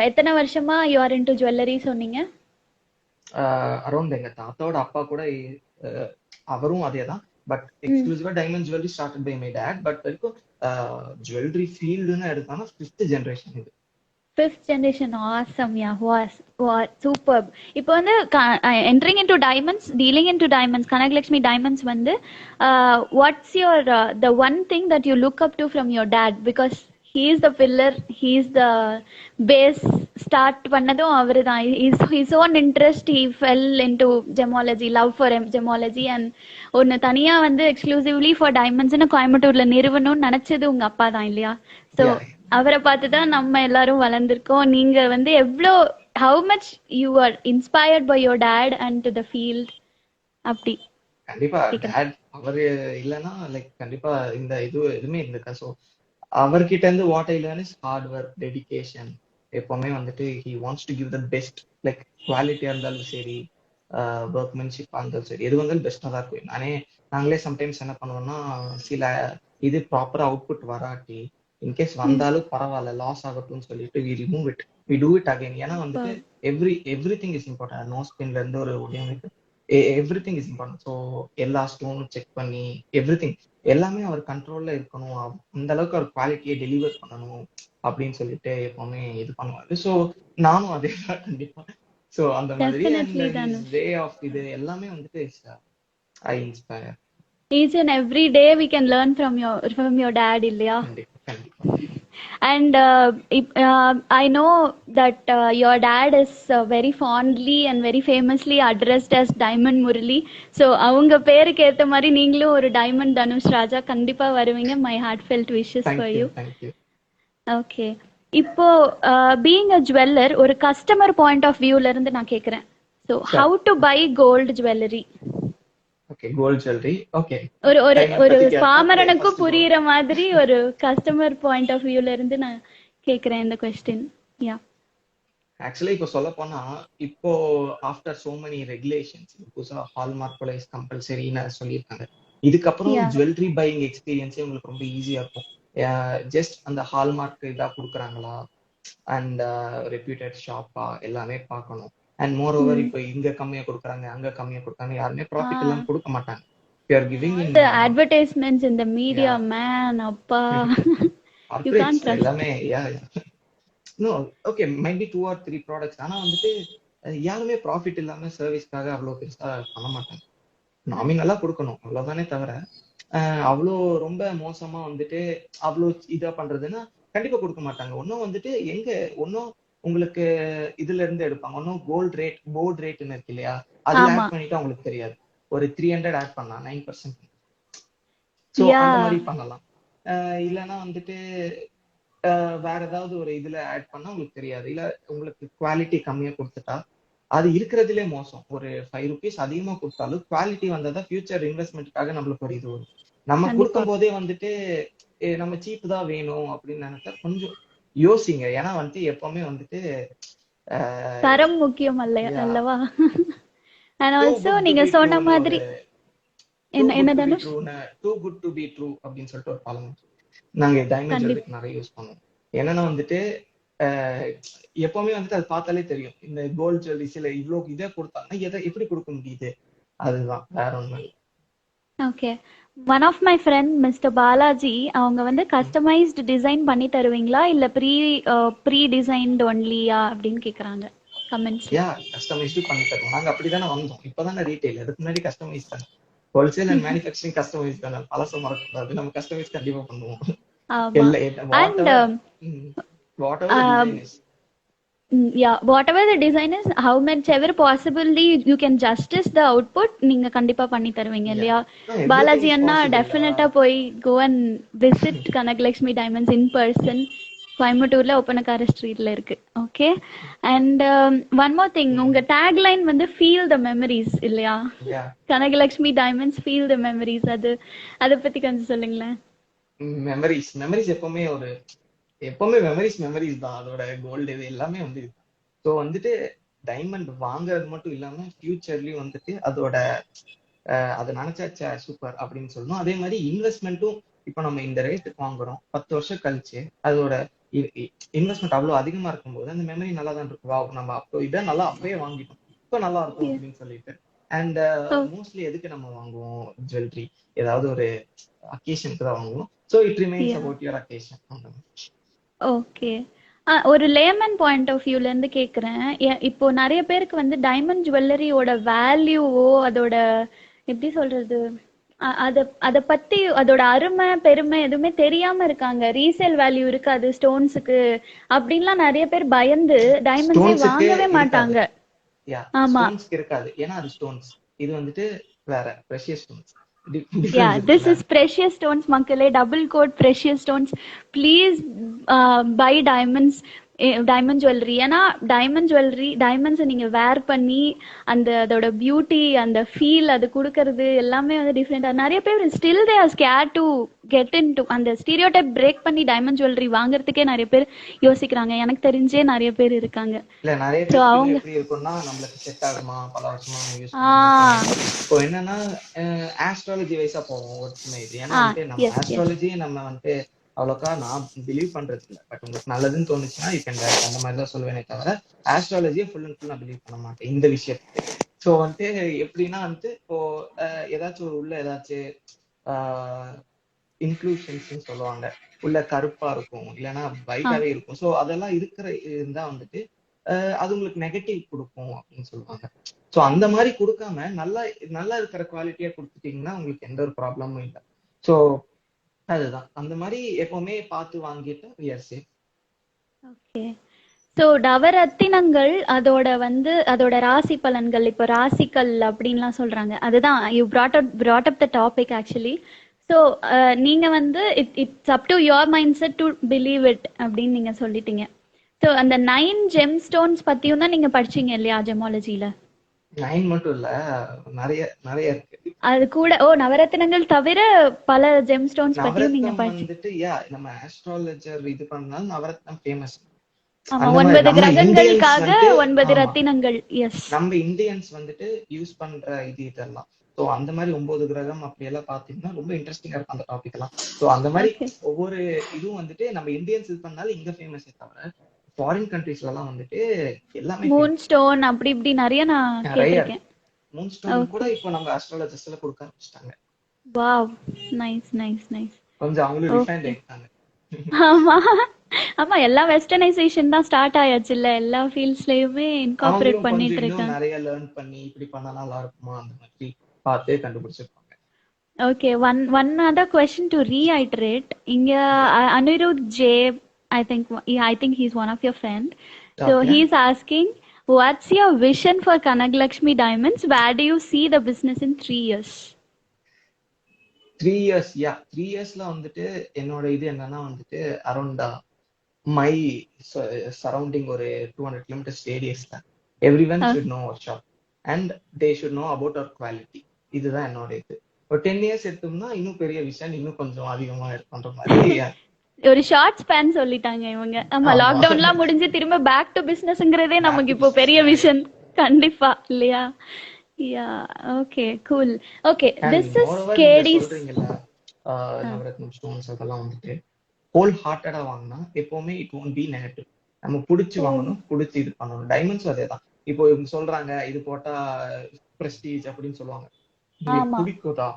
எத்தனை வருஷமா you are into jewelry சொன்னீங்க? அரௌண்ட் எங்க தாத்தாவோட அப்பா கூட அவரும் அதேதான். பட் எக்ஸ்க்ளூசிவா diamond jewellery started by my dad. But வரைக்கும் ஜுவல்லரி ஃபீல்டுன்னு எடுத்தாங்கன்னா 5th ஜெனரேஷன் இது. 5th generation. Awesome. Yeah, was superb. இப்போ வந்து entering into diamonds, dealing into diamonds, Kanagalakshmi diamonds வந்து what's your the one thing that you look up to from your dad, because he is the pillar, he is the base. Start பண்ணதும் அவர்தான். his own interest, he fell into gemology, love for gemology, and ஒன்னு தனியா வந்து exclusively for diamonds ன்னு கோயம்புத்தூர்ல நிறுவணும்னு நினைச்சது உங்க அப்பா தான் இல்லையா? So அவரை பார்த்துதான் நம்ம எல்லாரும் வளர்ந்துருக்கோம். நீங்க வந்து எவ்வளோ how much you are inspired by your dad and to the field அப்படி. கண்டிப்பா டாட் அவரு இல்லைன்னா லைக் கண்டிப்பா இந்த எதுவுமே இருந்திருக்கா. ஸோ அவர்கிட்ட இருந்து what I learn is hard work, dedication. எப்பவுமே வந்துட்டு he wants to give the best, like குவாலிட்டியா இருந்தாலும் சரி, ஒர்க்மேன்ஷிப்பா இருந்தாலும் சரி, எது வந்தாலும் பெஸ்டா தான் இருக்கும். நாங்களே சம்டைம்ஸ் என்ன பண்ணுவோம்னா, சில இது ப்ராப்பரா அவுட்புட் வராட்டி இன்கேஸ் வந்தாலும் பரவாயில்ல, லாஸ் ஆகட்டும்னு சொல்லிட்டு we remove it, we do it again. ஏன்னா வந்துட்டு எவ்ரிதிங் இஸ் இம்பார்ட்டன்ட். நோ ஸ்பின்ல இருந்து ஒரு உடையமைப்பு எவ்ரிதிங் இஸ் இம்பார்ட்டன்ட். ஸோ எல்லா ஸ்டோனும் செக் பண்ணி எவ்ரிதிங் எல்லாமே அவர் கண்ட்ரோல்ல இருக்கணும், அந்த அளவுக்கு அவர் குவாலிட்டியை டெலிவர் பண்ணணும் அப்படின்னு சொல்லிட்டு எப்பவுமே இது பண்ணுவாரு. ஸோ நானும் அதே தான் கண்டிப்பா. ஸோ அந்த மாதிரி வே ஆஃப் இது எல்லாமே வந்துட்டு ஐ inspire. Each and every day we can learn from your dad இல்லையா? And I know that your dad is very fondly and very famously addressed as Diamond Murali. So அவங்க பேருக்கு ஏத்த மாதிரி நீங்களும் ஒரு டைமண்ட் தனுஷ் ராஜா கண்டிப்பா வருவீங்க. My heartfelt wishes for you. Thank you. Okay, இப்போ being a jeweler, ஒரு customer point of viewல இருந்து நான் கேக்குறேன். So how to buy gold jewelry? Okay, gold jewellery. Okay, ஒரு பாமரனுக்கு புரியுற மாதிரி ஒரு கஸ்டமர் பாயிண்ட் ஆஃப் வியூல இருந்து நான் கேக்குறேன் இந்த क्वेश्चन. யா, ஆக்சுவலி இப்போ சொல்ல போனா, இப்போ ஆஃப்டர் சோ மெனி ரெகுலேஷன்ஸ், புதுசா ஹால்மார்க் பிரைஸ் கம்பல்சரின்னு சொல்லியிருக்காங்க. இதுக்கப்புறம் ஜுவல்லரி பையிங் எக்ஸ்பீரியன்ஸே உங்களுக்கு ரொம்ப ஈஸியா இருக்கும். ஜஸ்ட் அந்த ஹால்மார்க் இதா கொடுக்குறாங்களா அண்ட் ரெப்யூட்டட் ஷாப்பா எல்லாமே பார்க்கணும். அண்ட் மோர் ஓவர் இப்போ இங்க கம்மியா கொடுக்குறாங்க, அங்க கம்மியா கொடுக்குறாங்க, யாருமே ப்ராஃபிட் எல்லாம் கொடுக்க மாட்டாங்க. You are giving in the advertisements in the media, man, அப்பா you can't trust எல்லாமே. No okay, maybe 2 or 3 products. ஆனா வந்துட்டு யாருமே ப்ராஃபிட் இல்லாம சர்வீஸ்க்காக அவ்வளோ பெருசா பண்ண மாட்டாங்க. நாமினலா கொடுக்கணும் அவ்வளவுதானே தவிர அவ்வளோ ரொம்ப மோசமா வந்துட்டு அவ்வளோ இதா பண்றதுன்னா கண்டிப்பா கொடுக்க மாட்டாங்க. ஒன்னும் வந்துட்டு ஒன்னும் உங்களுக்கு இதுல இருந்து எடுப்பாங்க. ஒன்னும் கோல்ட் ரேட், போர்ட் ரேட்னு இருக்கு இல்லையா, அதுல ஆட் பண்ணிட்டு அவங்களுக்கு தெரியாது. ஒரு 300 ஆட் பண்ணா 9%. ஸோ யா அந்த மாதிரி பண்ணலாம். இல்லைன்னா வந்துட்டு வேற ஏதாவது ஒரு இதுல ஆட் பண்ணா உங்களுக்கு தெரியாது. இல்ல உங்களுக்கு குவாலிட்டி கம்மியா கொடுத்துட்டா அது இருக்கிறதுலே மோசம். ஒரு ₹5 அதிகமா கொடுத்தாலும் குவாலிட்டி வந்தாதான் ஃபியூச்சர் இன்வெஸ்ட்மெண்ட்டுக்காக நம்மளுக்கு ஒரு இது வரும். நம்ம கண்டிப்பா. கொடுக்கும் போதே வந்துட்டு நம்ம சீப் தான் வேணும் அப்படின்னு நினைச்சா கொஞ்சம் யோசிங்க. ஏன்னா வந்துட்டு எப்பவுமே வந்துட்டு தரம் முக்கியம் அல்லவா? And do also good to நீங்க பி சொன்ன ட்ரூன்னு ஒரு மாதிரி டூ என்ன என்ன குட் டு பி தனுஷ்? ட்ரூன்னு do good to be true அப்படின்னு சொல்லிட்டு ஒரு பழமொழி நாங்க டைமண்ட் கண்டிப்பா. ஜுவல்லரிக்கு நிறைய யூஸ் பண்ணுவோம். என்னன்னா வந்துட்டு அஹ், எப்பவுமே வந்துட்டு அது பார்த்தாலே தெரியும். இந்த கோல்ட் ஜுவல்லரிஸ்ல இவ்வளவு இதே கொடுத்தாங்கன்னா எதை எப்படி கொடுக்க முடியுது? அதுதான் வேற ஒண்ணும் இல்லை. Okay. One of my friend mister Balaji, அவங்க வந்து ம். கஸ்டமைஸ்டு டிசைன் பண்ணி தருவீங்களா இல்ல ப்ரீ டிசைன்டு ஒன்லியா அப்படின்னு கேக்குறாங்க கமெண்ட்ஸ்ல. யா கஸ்டமைஸ்டு பண்ணி தருவோம். நாங்க அப்படிதானே வந்தோம். இப்பதானே ரீட்டைல். அதுக்கு முன்னாடி கஸ்டமைஸ் தானே. ஹோல்சேல் அண்ட் மேனுஃபேக்சரிங் கஸ்டமைஸ் தானே. பழச மறக்கக்கூடாது. நம்ம கஸ்டமைஸ் கண்டிப்பா பண்ணுவோம். ஆமா. இல்ல what and ever what ever the design is. yeah, whatever the design is, how much ever possibly you can justice the output, நீங்க கண்டிப்பா பண்ணி தருவீங்க யா இல்லையா? எவ்ரிதிங் பாலாஜி இஸ் அண்ணா பாசிபிள். டெஃபினட்டா போய் go and visit Kanakalakshmi diamonds in person. கோயம்புத்தூர்ல ஒப்பனக்கார ஸ்ட்ரீட்ல இருக்கு. Okay. And one more thing, உங்க டேக்லைன் வந்து ஃபீல் த மெமரிஸ் இல்லையா? Yeah Kanakalakshmi diamonds feel the memories. அது அதை பத்தி கொஞ்சம் சொல்லுங்களேன். மெமரிஸ் மெமரிஸ் எப்பவுமே மெமரிஸ் தான். அதோட கோல்டு இது எல்லாமே வந்து ஸோ வந்துட்டு டைமண்ட் வாங்குறது மட்டும் இல்லாம ஃபியூச்சர்லயும் வந்துட்டு அதோட அதை நினைச்சா சூப்பர் அப்படின்னு சொல்லணும். அதே மாதிரி இன்வெஸ்ட்மெண்ட்டும் இப்போ நம்ம இந்த ரேட்டுக்கு வாங்குறோம் 10 வருஷம் கழிச்சு அதோட இன்வெஸ்ட்மெண்ட் அவ்வளவு அதிகமா இருக்கும்போது அந்த மெமரி நல்லா தான் இருக்கும். வா நம்ம அப்போ இதை நல்லா அப்பயே வாங்கிட்டோம், இப்போ நல்லா இருக்கும் Yeah. அப்படின்னு சொல்லிட்டு. அண்ட் Oh, மோஸ்ட்லி எதுக்கு நம்ம வாங்குவோம் ஜுவல்லரி? ஏதாவது ஒரு அக்கேஷனுக்கு தான் வாங்குவோம். So it remains yeah. About your occasion. Okay. ஒரு லேமன் பாயிண்ட் ஆஃப் வியூல இருந்து கேக்குறேன். இப்போ நிறைய பேருக்கு வந்து டைமண்ட் ஜுவல்லரியோட வேல்யூவோ அதோட எப்படி சொல்றது, அத அத பத்தி அதோட அருமை பெருமை எதுவுமே தெரியாம இருக்காங்க. ரீசேல் வேல்யூ இருக்காது ஸ்டோன்ஸுக்கு அப்படின்லாம் நிறைய பேர் பயந்து டைமண்ட்ஸே ஸ்டோன்ஸுக்கு வாங்கவே இருக்காது. மாட்டாங்க. யா ஆமா. ஸ்டோன்ஸ்க்கு இருக்காது. ஏன்னா அது ஸ்டோன்ஸ். இது வந்துட்டு வேற precious stones. Yeah, difference this இருக்குல்ல. is precious stones மக்களே. Double quote precious stones. Please buy diamonds, diamond jewellery. ஏன்னா டைமண்ட்ஸை நீங்க வேர் பண்ணி அதோட பியூட்டி அந்த ஃபீல் அது கொடுக்கறது எல்லாமே வந்து டிஃப்ரெண்டா. நிறைய பேர் still they are scare to get in to அந்த ஸ்டீரியோடைப் பிரேக் பண்ணி டைமண்ட் ஜுவல்லரி வாங்குறதுக்கே நிறைய பேர் யோசிக்கிறாங்க. எனக்கு தெரிஞ்சே நிறைய பேர் இருக்காங்க. இல்ல நிறைய ஸோ பேருக்கு இன்னும் அவங்க எப்படி இருக்கும்னா நம்மளுக்கு செட் ஆகுமா, பல வருஷமா நம்ம யூஸ் பண்ணுவோமா. இப்போ என்னன்னா ஆஸ்ட்ராலஜி வைஸா போவோம் ஒரு சின்ன இது. ஏன்னா வந்துட்டு நம்ம எஸ் எஸ். ஆஸ்ட்ராலஜியை நம்ம வந்துட்டு அவ்வளோக்கா நான் பிலீவ் பண்றது இல்லை. பட் உங்களுக்கு நல்லதுன்னு தோணுச்சுன்னா யூ கேன் அந்த மாதிரி தான் சொல்லுவேனே தவிர ஆஸ்ட்ராலஜியை ஃபுல் அண்ட் ஃபுல் நான் பிலீவ் பண்ண மாட்டேன் இந்த விஷயத்துக்கு. ஸோ வந்துட்டு எப்படின்னா வந்துட்டு இப்போ ஏதாச்சும் ஒரு உள்ள ஏதாச்சும் இன்க்ளூஷன்ஸ் சொல்லுவாங்க. உள்ள கருப்பா இருக்கும், இல்லைன்னா வைட்டாவே இருக்கும். ஸோ அதெல்லாம் இருந்தா வந்துட்டு அது உங்களுக்கு நெகட்டிவ் கொடுக்கும் அப்படின்னு சொல்லுவாங்க. ஸோ அந்த மாதிரி கொடுக்காம நல்லா நல்லா இருக்கிற குவாலிட்டியா கொடுத்துட்டீங்கன்னா உங்களுக்கு எந்த ஒரு ப்ராப்ளமும் இல்லை. ஸோ அதுதான் அந்த மாதிரி எப்பவுமே பார்த்து வாங்கிட்டு we are safe. Okay. So நவரத்தினங்கள் அதோட ராசி பலன்கள், இப்போ ராசிக்கல் அப்படின்லாம் சொல்றாங்க. அதுதான் you brought up the topic actually. So நீங்க வந்து it's up to your mindset to believe it அப்படின்னு நீங்க சொல்லிட்டீங்க. ஸோ அந்த 9 ஜெம் ஸ்டோன்ஸ் பத்தியும் தான் நீங்க படிச்சீங்க இல்லையா ஜெமாலஜில? 9 மட்டும் இல்ல, நிறைய நிறைய இருக்கு. அது கூட நவரத்தினங்கள் தவிர பல ஜெம் ஸ்டோன்ஸ் பத்தியும் நீங்க நவரத்னம் படிச்சு. வந்துட்டு நம்ம ஆஸ்ட்ராலஜர் இது பண்ணாலும் நவரத்னம் ஃபேமஸ். ஆமா, அந்த மாதிரி 9 நம்ம இந்தியன்ஸ் கிரகங்களுக்காக வந்துட்டு 9 ஆமா ரத்தினங்கள். எஸ். நம்ம இந்தியன்ஸ் வந்துட்டு யூஸ் பண்ற இதெல்லாம். ஸோ அந்த மாதிரி 9 கிரகம் அப்படியெல்லாம் பாத்தீங்கன்னா ரொம்ப இன்ட்ரெஸ்டிங்கா இருக்கும் அந்த டாபிக் எல்லாம். ஸோ அந்த மாதிரி ஓகே. ஒவ்வொரு இதுவும் வந்துட்டு நம்ம இந்தியன்ஸ் இது பண்ணாலும் இங்க ஃபேமஸே தவிர ஃபாரின் கண்ட்ரீஸ்ல எல்லாம் வந்துட்டு எல்லாமே மூன் ஸ்டோன் அப்படி இப்படி நிறைய நான் நிறைய கேட்டிருக்கேன். மூன் ஸ்டோன் கூட ஓகே. இப்போ நம்ம அஸ்ட்ராலஜர்ஸ்ல கொடுக்க ஆரம்பிச்சிட்டாங்க. Wow, nice nice nice. கொஞ்சம் அவங்களும் ரிஃபைண்ட் ஓகே. ஆயிட்டாங்க. ஆமா ஆமா, எல்லா வெஸ்டர்னைசேஷன் தான் ஸ்டார்ட் ஆயாச்சு இல்ல, எல்லா ஃபீல்ட்ஸ்லயுமே இன்கார்பரேட் அவங்களும் பண்ணிட்டு கொஞ்சம் இன்னும் இருக்காங்க. நிறைய லேர்ன் பண்ணி இப்படி பண்ணா நல்லா இருக்குமா அந்த மாதிரி பார்த்து கண்டுபிடிச்சிருப்பாங்க. Okay. One other question to reiterate. இங்க Anirudh J, I think he's one of your friend. So okay. he's asking, what's your vision for Kanaglakshmi Diamonds? Where do you see the business in 3 years? 3 years, yeah, 3 yearsல வந்துட்டு என்னோட இது என்னன்னா வந்துட்டு around my surrounding ஒரு 200 kilometers ரேடியஸ்ல every one should know our shop and they should know about our quality. இதுதான் என்னோட இது. ஒரு 10 years எடுத்தோம்னா இன்னும் பெரிய விஷயம், இன்னும் கொஞ்சம் அதிகமா இருக்குன்ற மாதிரி. ஒரு ஷார்ட் ஸ்பேன் சொல்லிட்டாங்க இவங்க. ஆமா, ஆமா, லாக்டவுன்லாம் முடிஞ்சு திரும்ப பேக் டு பிசினஸ்ங்கிறதே பேக் நமக்கு டு இப்போ பெரிய பிசினஸ். விஷன். கண்டிப்பா இல்லையா? Yeah. Okay, cool. Okay, and this is moreover நீங்க கேடிஸ். சொல்றீங்கல்ல நவரத்னம் ஸ்டோன்ஸ் அதெல்லாம் வந்துட்டு ஹோல் ஹார்ட்டடா வாங்கினா எப்பவுமே இட் ஒன்ட் பி நெகட்டிவ். நம்ம பிடிச்சி ஓ, வாங்கணும், பிடிச்சி இது பண்ணணும். டைமண்ட்ஸும் அதே தான். இப்போ இவங்க சொல்றாங்க இது போட்டா பிரஸ்டீஜ் அப்படின்னு சொல்லுவாங்க. உங்களுக்கு ஆமா. பிடிக்குதா?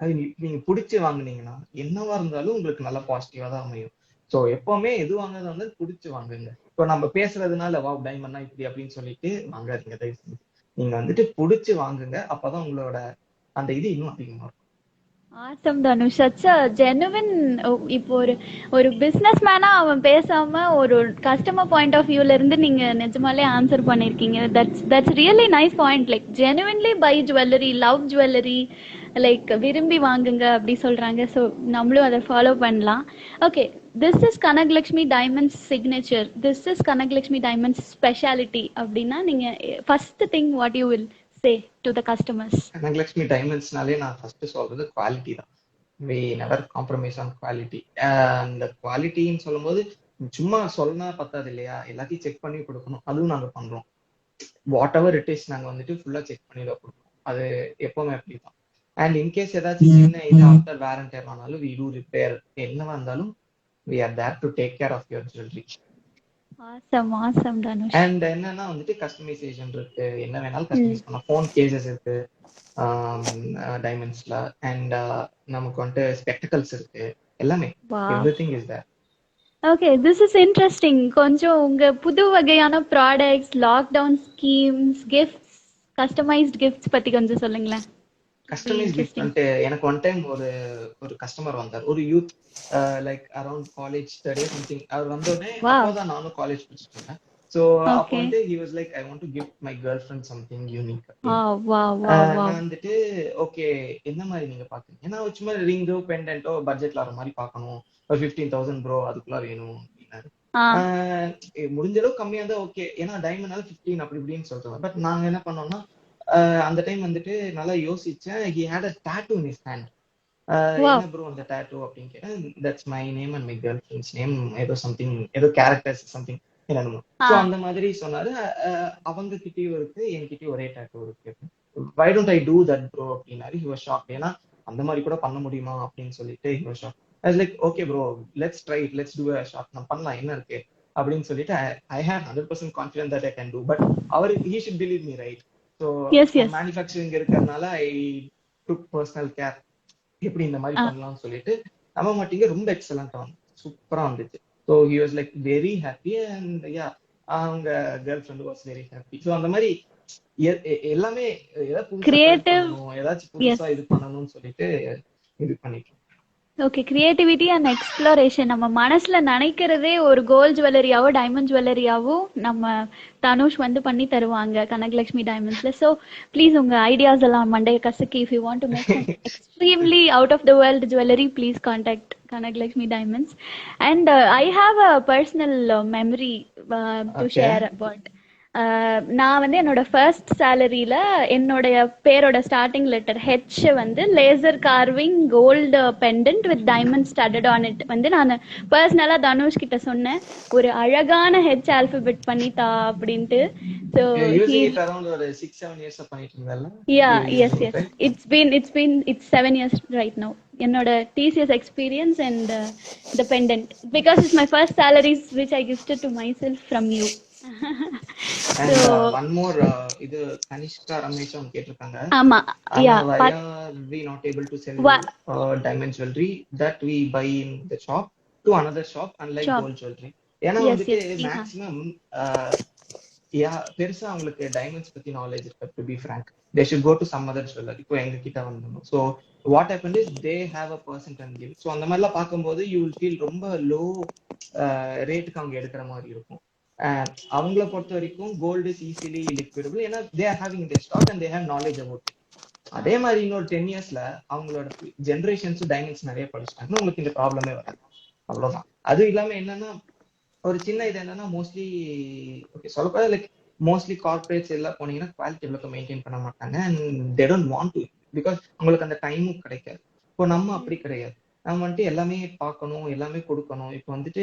அது நீங்க பிடிச்சி வாங்குனீங்கன்னா என்னவா இருந்தாலும் உங்களுக்கு நல்லா பாசிட்டிவா தான் அமையும். ஸோ எப்பவுமே எது வாங்குறது வந்து பிடிச்சி வாங்குங்க. இப்போ நம்ம பேசுறதுனால வா டைமண்ட்னா இப்படி அப்படின்னு சொல்லிட்டு வாங்காதீங்க தயவு செஞ்சு. நீங்க வந்துட்டு பிடிச்சி வாங்குங்க, அப்பதான் உங்களோட அந்த இது இன்னும் அதிகமா இருக்கும். Awesome Dhanush, such a genuine. இப்போ ஒரு ஒரு பிசினஸ் மேனா அவன் பேசாம ஒரு கஸ்டமர் பாயிண்ட் ஆஃப் வியூல இருந்து நீங்க நிஜமாலே ஆன்சர் பண்ணிருக்கீங்க. That's really nice point. Like genuinely buy jewellery, love jewellery, like விரும்பி வாங்குங்க அப்படி சொல்றாங்க. ஸோ நம்மளும் அதை ஃபாலோ பண்ணலாம். Okay, this is Kanakalakshmi diamonds signature, this is Kanakalakshmi diamonds speciality அப்படின்னா நீங்க first thing what you will say to the customers? Kanakalakshmi டைமண்ட்ஸ்னாலே நான் ஃபர்ஸ்ட் சொல்றது குவாலிட்டி தான். We never compromise on quality. அந்த குவாலிட்டின்னு சொல்லும்போது சும்மா சொன்னா பத்தாது இல்லையா, எல்லாத்தையும் செக் பண்ணி கொடுக்கணும். அதுவும் நாங்க பண்றோம். வாட் எவர் இட் இஸ் நாங்க வந்துட்டு ஃபுல்லா செக் பண்ணி தான் கொடுப்போம். அது எப்பவுமே அப்படிதான். அண்ட் இன்கேஸ் ஏதாச்சும் சின்ன இது ஆஃப்டர் வேர் அண்ட் டேர் ஆனாலும் வி டூ ரிப்பேர். என்னவா இருந்தாலும் we are there to take care of your jewellery. Awesome, awesome Dhanush. And என்னன்னா வந்துட்டு கஸ்டமைசேஷன் இருக்கு, என்ன வேணாலும் கஸ்டமைஸ் பண்ணலாம். ஃபோன் கேசஸ் இருக்கு டைமண்ட்ஸ்ல. அண்ட் நமக்கு வந்துட்டு ஸ்பெக்டிகல்ஸ் இருக்கு, எல்லாமே wow. Everything is there. Okay, this is interesting. கொஞ்சம் உங்க புது வகையான products, lockdown schemes, gifts, customised gifts பத்தி கொஞ்சம் சொல்லுங்களேன். Be customise gift interesting. வந்துட்டு எனக்கு ஒன் டைம் ஒரு ஒரு கஸ்டமர் வந்தார், ஒரு youth, like around college third year something. அவர் வந்தோடனே வாவ். அப்போதான் நானும் காலேஜ் படிச்சுட்டு இருந்தேன். ஸோ அப்போ ஓகே. வந்து he was like I want to give my girlfriend something unique ஆ, அப்படின்னு. வாவ் வாவ் நான் வாவ். வந்துட்டு ஓகே என்ன மாதிரி நீங்க பாக்குறீங்க, ஏன்னா சும்மா ரிங்கோ பெண்டன்ட்டோ பட்ஜெட்ல வர மாதிரி பார்க்கணும், ஒரு 15,000 ப்ரோ அதுக்குள்ள வேணும் அப்படின்னாரு. ஆ, முடிஞ்ச அளவுக்கு கம்மியா இருந்தா ஓகே, ஏன்னா டைமண்ட்னால 15 அப்படி இப்படின்னு சொல்றாங்க. பட் நாங்க என்ன பண்ணோம்னா அந்த டைம் வந்துட்டு நல்லா யோசிச்சேன். He had a tattoo in his hand. என்ன வாவ். ப்ரோ அந்த டாட்டூ அப்படின்னு கேட்டேன். That's my name and my girl friend's name, ஏதோ சம்திங், ஏதோ கேரக்டர்ஸ் சம்திங் என்னமோ. ஆ, ஸோ அந்த மாதிரி சொன்னாரு. அவங்க கிட்டயும் இருக்கு, என்கிட்டயும் ஒரே டாட்டூ இருக்கு. Why don't I do that bro அப்படின்னாரு. He was shock. ஏன்னா அந்த மாதிரி கூட பண்ண முடியுமா அப்படின்னு சொல்லிட்டு he was shock. Like okay bro, let's try it, let's do a shot, நம்ம பண்ணலாம் என்ன இருக்கு அப்படின்னு சொல்லிட்டு I have 100% confident that I can do. But அவர் he should believe me right. So yes yes. Manufacturing இருக்கிறதுனால ஐ டுக் பர்சனல் கேர், எப்படி இந்த மாதிரி ஆ, பண்ணலாம்னு சொல்லிட்டு. நம்ம மாட்டீங்க ரொம்ப எக்ஸலண்டா வந்து சூப்பரா வந்துச்சு. So he was like very happy. And yeah, அவங்க girlfriend was very happy. So அந்த மாதிரி எல்லாமே ஏதாவது புதுசா ட்ரை கிரியேட்டிவ். பண்ணணும், ஏதாச்சும் புதுசா எஸ். இது பண்ணணும்னு சொல்லிட்டு இது பண்ணிட்டு. Okay, creativity and exploration. நம்ம மனசுல நினைக்கிறதே ஒரு கோல்ட் ஜுவல்லரியாவோ டைமண்ட் ஜுவல்லரியாவோ நம்ம தனுஷ் வந்து பண்ணி தருவாங்க கனகலட்சுமி டைமண்ட்ஸ்ல. ஸோ ப்ளீஸ் உங்க ஐடியாஸ் எல்லாம் மண்டைய கசக்கி, if you want to make some extremely out of the world jewellery, please contact Kanakalakshmi diamonds. And I have a personal memory to okay. Share about. நான் வந்து என்னோட ஃபர்ஸ்ட் சேலரியில என்னுடைய பேரோட ஸ்டார்டிங் லெட்டர் ஹெச் வந்து laser carving gold pendant with diamond studded on it வந்து நான் பர்சனலா தனுஷ் கிட்ட சொன்னேன், ஒரு அழகான ஹெச் ஆல்பபெட் பண்ணித்தா அப்படின்ட்டு. ஸோ யூசிங் இட் அரௌண்ட் ஒரு 6-7 இயர்ஸ் பண்ணிட்டு இருந்தேன்ல. Yeah. Yes using it yes. Right. It's 7 years right now. என்னோட TCS experience and the pendant because it's my first salaries which I gifted to myself from you. So and one more, இது கனிஷ்கா ரமேஷும் கேட்டிருக்காங்க. ஆமா. ஆனா yeah. why are we not able to sell diamond jewelry that we buy in the shop to another shop unlike shop. gold jewelry? ஏன்னா yes வந்துட்டு yes. Yeah. Maximum yeah பெருசா அவங்களுக்கு diamonds பத்தி நாலேஜ் இருக்கு. To be frank, they should go to some other jeweler. இப்போ எங்க கிட்ட வந்துடும். So what happen is they have a percent and give. So அந்த மாதிரிலாம் பார்க்கும்போது யூ வில் ஃபீல் ரொம்ப லோ ரேட்டுக்கு அவங்க எடுக்கிற மாதிரி இருக்கும். அவங்கள பொறுத்த வரைக்கும் கோல்டு இஸ் ஈஸிலி லிக்விடபிள், ஏன்னா they are having their stock and they have knowledge about. அதே மாதிரி இன்னொரு 10 இயர்ஸ்ல அவங்களோட ஜென்ரேஷன்ஸ் டைமண்ட்ஸ் நிறைய படிச்சிட்டாங்கன்னா உங்களுக்கு இந்த ப்ராப்ளமே வராது. அவ்வளவுதான். அதுவும் இல்லாம என்னன்னா ஒரு சின்ன இது என்னன்னா மோஸ்ட்லி ஓகே சொல்லப்போது லைக் மோஸ்ட்லி கார்பரேட்ஸ் எல்லாம் போனீங்கன்னா குவாலிட்டி எவ்வளோ மெயின்டைன் பண்ண மாட்டாங்க and they don't want to because உங்களுக்கு அந்த டைமும் கிடைக்காது. இப்போ நம்ம அப்படி கிடையாது. நம்ம வந்துட்டு எல்லாமே பார்க்கணும், எல்லாமே கொடுக்கணும். இப்போ வந்துட்டு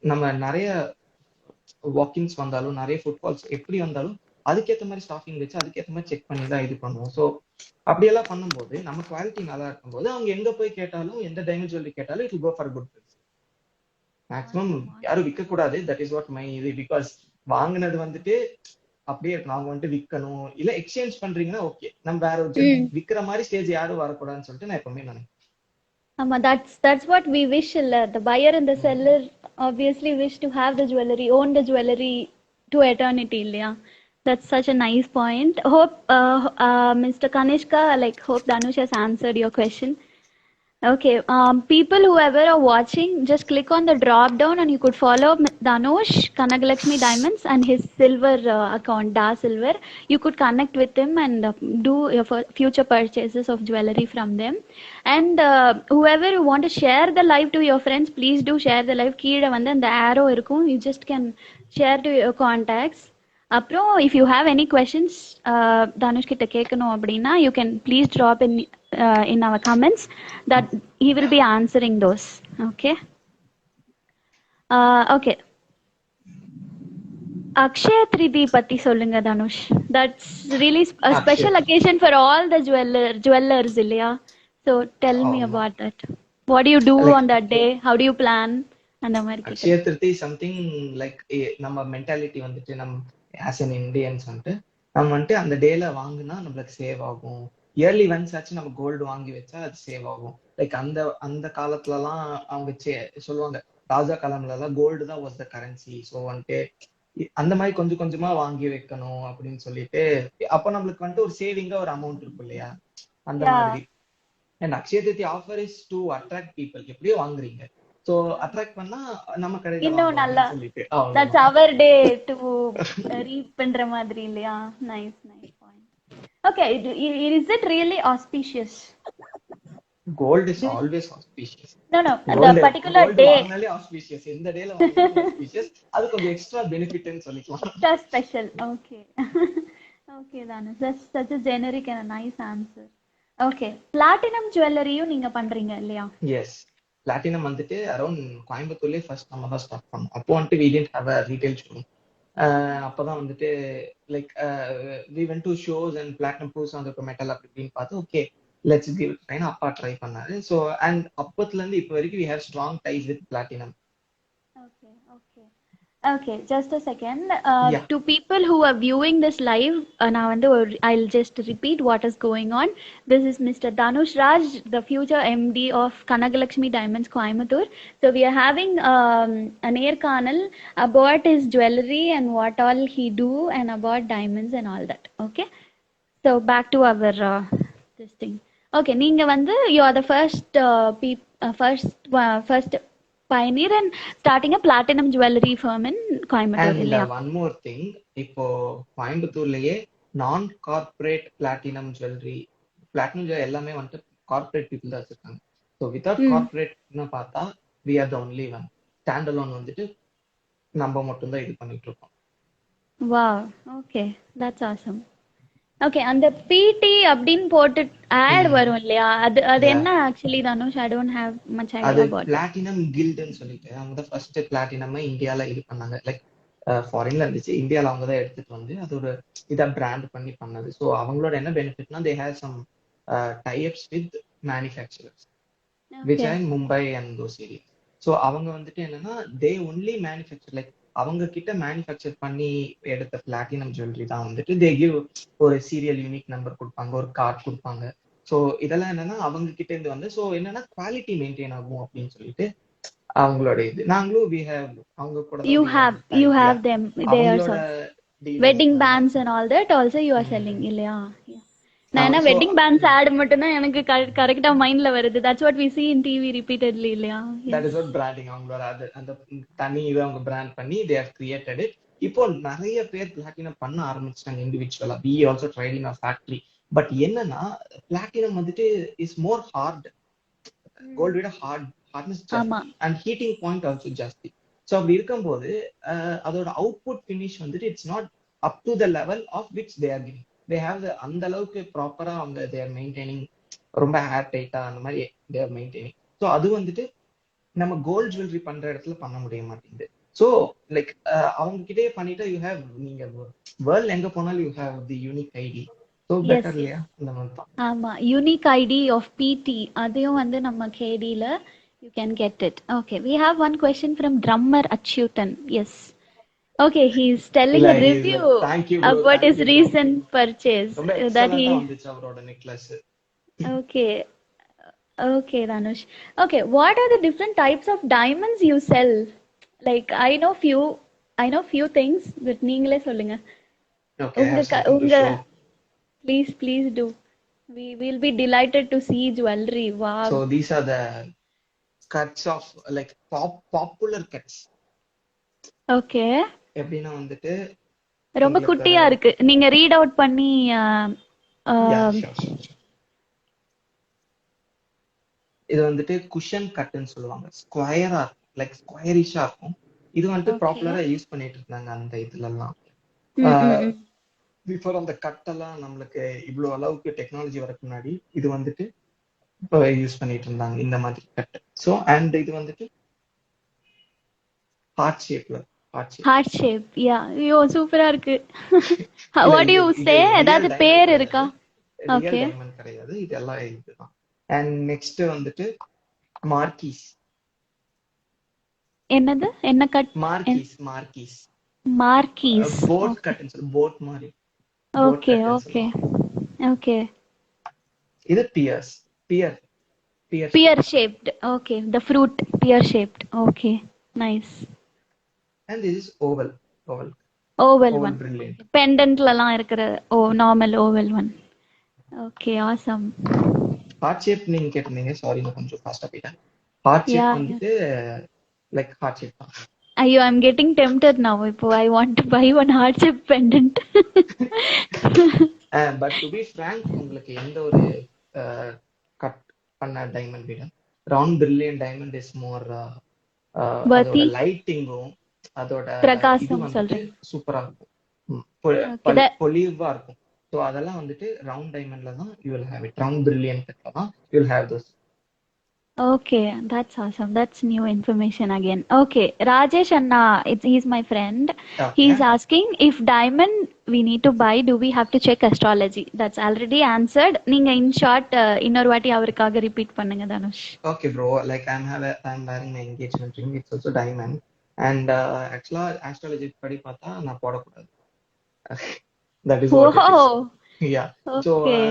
நம்ம நிறைய வாக்கிங்ஸ் வந்தாலும் நிறைய ஃபுட்பால்ஸ் எப்படி வந்தாலும் அதுக்கேற்ற மாதிரி ஸ்டாஃபிங் வச்சு அதுக்கேற்ற மாதிரி செக் பண்ணி தான் இது பண்ணுவோம். ஸோ அப்படியெல்லாம் பண்ணும்போது நம்ம குவாலிட்டி நல்லா இருக்கும்போது அவங்க எங்க போய் கேட்டாலும் எந்த டைமண்ட் ஜுவல்லரி கேட்டாலும் it go for good price. Maximum யாரும் விற்க கூடாது. தட் இஸ் வாட் மை இது. பிகாஸ் வாங்கினது வந்துட்டு அப்படியே இருக்கணும். அவங்க வந்துட்டு விற்கணும் இல்ல எக்ஸ்சேஞ்ச் பண்றீங்கன்னா ஓகே, நம்ம வேற ஒரு விற்கிற மாதிரி ஸ்டேஜ் யாரும் வரக்கூடாதுன்னு சொல்லிட்டு நான் எப்பவுமே நினைக்கிறேன். That's what we wish. The buyer and the seller obviously wish to have the jewelry, own the jewelry to eternity. Yeah, that's such a nice point. Hope Mr. Kanishka, hope Dhanush has answered your question. Okay, people whoever are watching, just click on the drop down and you could follow Dhanush Kanagalakshmi Diamonds and his silver account, Da Silver. You could connect with him and do your future purchases of jewelry from them. And whoever you want to share the live to your friends, please do share the live. கீழே வந்து அந்த arrow இருக்கும், you just can share to your contacts. அப்புறம் if you have any questions Dhanush கிட்ட கேட்கணும் அப்படின்னா you can please drop in our comments that he will be answering those. Okay. Okay. Akshaya Tridi பத்தி சொல்லுங்க Dhanush. That's really a special occasion for all the jewelers இல்லையா? So tell me about that. What do you do on that day? How do you plan? அந்த மாதிரி. Akshaya Tridi something like நம்ம mentality வந்துட்டு நம்ம as an Indians வந்துட்டு நம்ம வந்துட்டு அந்த டேல வாங்கினா நம்மளுக்கு சேவ் ஆகும். இயர்லி ஒன்ஸ் ஆச்சு நம்ம கோல்டு வாங்கி வச்சா அது சேவ் ஆகும். லைக் அந்த காலத்துலலாம் அவங்க சொல்லுவாங்க ராஜா காலம்ல எல்லாம் கோல்டு தான் வாஸ் த கரன்சி. ஸோ வந்துட்டு அந்த மாதிரி கொஞ்சம் கொஞ்சமா வாங்கி வைக்கணும் அப்படின்னு சொல்லிட்டு அப்போ நம்மளுக்கு வந்துட்டு ஒரு சேவிங்கா ஒரு அமௌண்ட் இருக்கும் இல்லையா, அந்த மாதிரி. And Akshaya Tritiya offer is to attract people. எப்படியோ வாங்குறீங்க, சோ அட்ராக்ட் பண்ணா நம்ம கடையில இன்னும் நல்லா சொல்லிட்டு that's our day to read பண்ற மாதிரி இல்லையா? nice point. Okay, is it really auspicious? Gold is always auspicious. No, the particular day வாங்குனாலே auspicious. எந்த டேல வாங்குனாலும் auspicious. அது கொஞ்சம் எக்ஸ்ட்ரா பெனிஃபிட்னு சொல்லிக்கலாம். extra special. Okay. Okay, Dhanush, that's such a generic and a nice answer. Okay, platinum jewelry-யும் நீங்க பண்றீங்க இல்லையா? Yes, platinum வந்துட்டு அரௌண்ட் கோயம்புத்தூர்லயே ஃபர்ஸ்ட் நம்ம தான் ஸ்டார்ட் பண்ணோம். அப்போ வந்துட்டு we didn't have a retail showroom. அப்பதான் வந்துட்டு like we went to shows and platinum proofs on the metal அப்படின்னு பார்த்து okay let's give it try. அப்பா ட்ரை பண்ணாரு. ஸோ அண்ட் அப்பத்துல இருந்து இப்போ வரைக்கும் we have strong ties with platinum. Okay, just a second. To people who are viewing this live, now I'll just repeat what is going on. This is Mr. Dhanush Raj, the future MD of Kanagalakshmi Diamonds, Coimbatore. So we are having an air canal about his jewelry and what all he do and about diamonds and all that. Okay. So back to our this thing. Okay, நீங்க you are the first pioneer and starting a platinum jewelry firm in Coimbatore. And one more thing, இப்போ கோயம்புத்தூர்லயே நான் corporate platinum jewellery எல்லாமே வந்துட்டு corporate people தான் வச்சிருக்காங்க. So without கார்ப்பரேட்னு பார்த்தா we are the only one. Stand alone வந்துட்டு நம்ம மட்டும் தான் இது பண்ணிட்டு இருக்கோம். Wow, okay, that's awesome. Okay, அந்த PT அப்படிን போட்டு ad வரும் இல்லையா, அது என்ன actually Dhanush? I don't have much idea about it. Platinum கில்ட்னு சொல்லிட்டு அவங்க தான் ஃபர்ஸ்ட் பிளாட்டினம் இந்தியால இது பண்ணாங்க. லைக் ஃபாரின்ல இருந்துச்சு, இந்தியால அவங்க தான் எடுத்துட்டு வந்து அது ஒரு இதை பிராண்ட் பண்ணி பண்ணது. ஸோ அவங்களோட என்ன பெனிஃபிட்னா they have some tie-ups with manufacturers which are in Mumbai and those areas. So அவங்க வந்துட்டு என்னன்னா they only manufacture, லைக் அவங்க கிட்ட மேனுஃபேக்சர் பண்ணி எடுத்த பிளாட்டினம் ஜுவல்லரி தான் வந்துட்டு they give ஒரு சீரியல் யூனிக் நம்பர் கொடுப்பாங்க, ஒரு கார்டு கொடுப்பாங்க. ஸோ இதெல்லாம் என்னன்னா அவங்க கிட்ட இருந்து வந்து ஸோ என்னன்னா குவாலிட்டி மெயின்டைன் ஆகும் அப்படின்னு சொல்லிட்டு அவங்களோட இது. நாங்களும் we have அவங்க கூட you have them, they are wedding bands and all that also you are selling இல்லையா? நான் வெட்டிங் பேண்ட்ஸ் ஆட் மட்டும் தான் எனக்கு கரெக்ட்டா மைண்ட்ல வருது. That's what we see in TV repeatedly இல்லையா? that is what branding. அவங்களோட அந்த தனி இதை அவங்க பிராண்ட் பண்ணி they have created it. இப்போ நிறைய பேர் பிளாட்டினம் பண்ண ஆரம்பிச்சிட்டாங்க இண்டிவிஜுவலா. we also tried in a factory. But என்னன்னா பிளாட்டினம் வந்துட்டு இஸ் மோர் ஹார்ட், கோல்டு விட ஹார்ட்னஸ் ஆமா ஜாஸ்தி அண்ட் ஹீட்டிங் பாயிண்ட் ஆல்சோ ஜாஸ்தி. ஸோ அப்படி இருக்கும்போது அதோட அவுட்புட் ஃபினிஷ் வந்துட்டு it's not up to the level of which they are giving. They have அந்த அளவுக்கு ப்ராப்பரா அவங்க தே ஆர் மெயின்டைனிங், ரொம்ப ஹேர் டைட்டா அந்த மாதிரி தே ஆர் மெயின்டைனிங். ஸோ அது வந்துட்டு நம்ம கோல்ட் ஜுவல்லரி பண்ற இடத்துல பண்ண முடிய மாட்டேங்குது. ஸோ லைக் அவங்க கிட்டே பண்ணிட்டா யூ ஹேவ், நீங்க வேர்ல்ட் எங்க போனாலும் you have the unique ID. So yes better yes இல்லையா அந்த மாதிரி தான். ஆமா யூனிக் ஐடி ஆஃப் பிடி அதையும் வந்து நம்ம கேடியில் you can get it. Okay we have one question from drummer Achyuthan. Yes okay he is telling இல்ல a he is review like thank you bro, about his thank you bro, recent purchase ரொம்ப that he எக்ஸலண்டா வந்துச்சு அவரோட necklace. okay okay Dhanush. Okay, what are the different types of diamonds you sell? Like I know few things but நீங்களே சொல்லுங்க. Okay, I உங்க have something to உங்க show. please do. We will be delighted to see jewelry. Wow. So these are the cuts of like popular cuts. Okay. எப்படின்னா வந்துட்டு ரொம்ப உங்களுக்கு குட்டியா இருக்கு. நீங்க ரீட் அவுட் பண்ணி யா ஷோர் ஷோர். இது வந்துட்டு குஷன் கட்டுன்னு சொல்லுவாங்க. ஸ்கொயரா லைக் ஸ்கொயரிஷா இருக்கும். இது வந்துட்டு ஓகே. ப்ராப்பரா யூஸ் பண்ணிட்டு இருந்தாங்க அந்த இதுல எல்லாம். பிஃபோர் அந்த கட்டெல்லாம் நம்மளுக்கு இவ்வளவு அளவுக்கு டெக்னாலஜி வரக்கு முன்னாடி இது வந்துட்டு இப்போ யூஸ் பண்ணிட்டு இருந்தாங்க இந்த மாதிரி கட்டு. ஸோ அண்ட் இது வந்துட்டு ஹார்ட் ஷேப்ல, ஹார்ட் ஷேப். யா ஐயோ சூப்பரா இருக்கு. இல்ல வாட் இது யூ இது சே ரியல் ஏதாவது டைமண்ட் பேர் கிடையாது, இருக்கா? Real okay. டைமண்ட் கிடையாது, இதெல்லாம் இதுதான். அண்ட் நெக்ஸ்ட் வந்துட்டு மார்க்கீஸ். என்னது என்ன கட்? மார்க்கீஸ் மார்க்கீஸ் மார்க்கீஸ். போட் கட்டுன்னு சொல்லு, போட் மாதிரி போட் ஓகே கட்டுன்னு ஓகே சொல்லுவாங்க. ஓகே. இது pears, pear pear pear shaped. Okay the fruit pear shaped. Okay nice. And this is oval, oval oval oval one. Brilliant. பெண்டன்ட்லலாம் இருக்கிற oh normal oval one. Okay awesome. Heart shape நீங்க கேட்டிருந்தீங்க, sorry நான் கொஞ்சம் ஃபாஸ்டா போயிட்டேன். Heart yeah shape வந்துட்டு like heart shape தான். ஐயோ I am getting tempted now. இப்போ I want to buy one heart shape pendant. But to be frank, உங்களுக்கு எந்த ஒரு கட் பண்ண டைமண்ட் விட round brilliant diamond is more, அதோட பர்த்தி லைட்டிங்கும் அதோட இது பிரகாசம் வந்துட்டு சொல்றீங்க. சூப்பரா இருக்கும், ஓகே த பொலிவா இருக்கும். ஸோ அதெல்லாம் வந்துட்டு ரவுண்ட் டைமண்ட்ல தான் you will have it, round பிரில்லியன்ட்ல தான் you will have those. okay that's awesome. That's new information again. Okay Rajesh Anna, he's my friend. He's okay asking if diamond we need to buy, do we have to check astrology? That's already answered. நீங்க in short இன்னொரு வாட்டி அவருக்காக repeat பண்ணுங்க Dhanush. Okay bro, like I'm wearing my engagement ring, it's also diamond. And ஆக்சுவலா astrology படி பார்த்தா நான் போடக்கூடாது. That is what it is. Oh yeah. So okay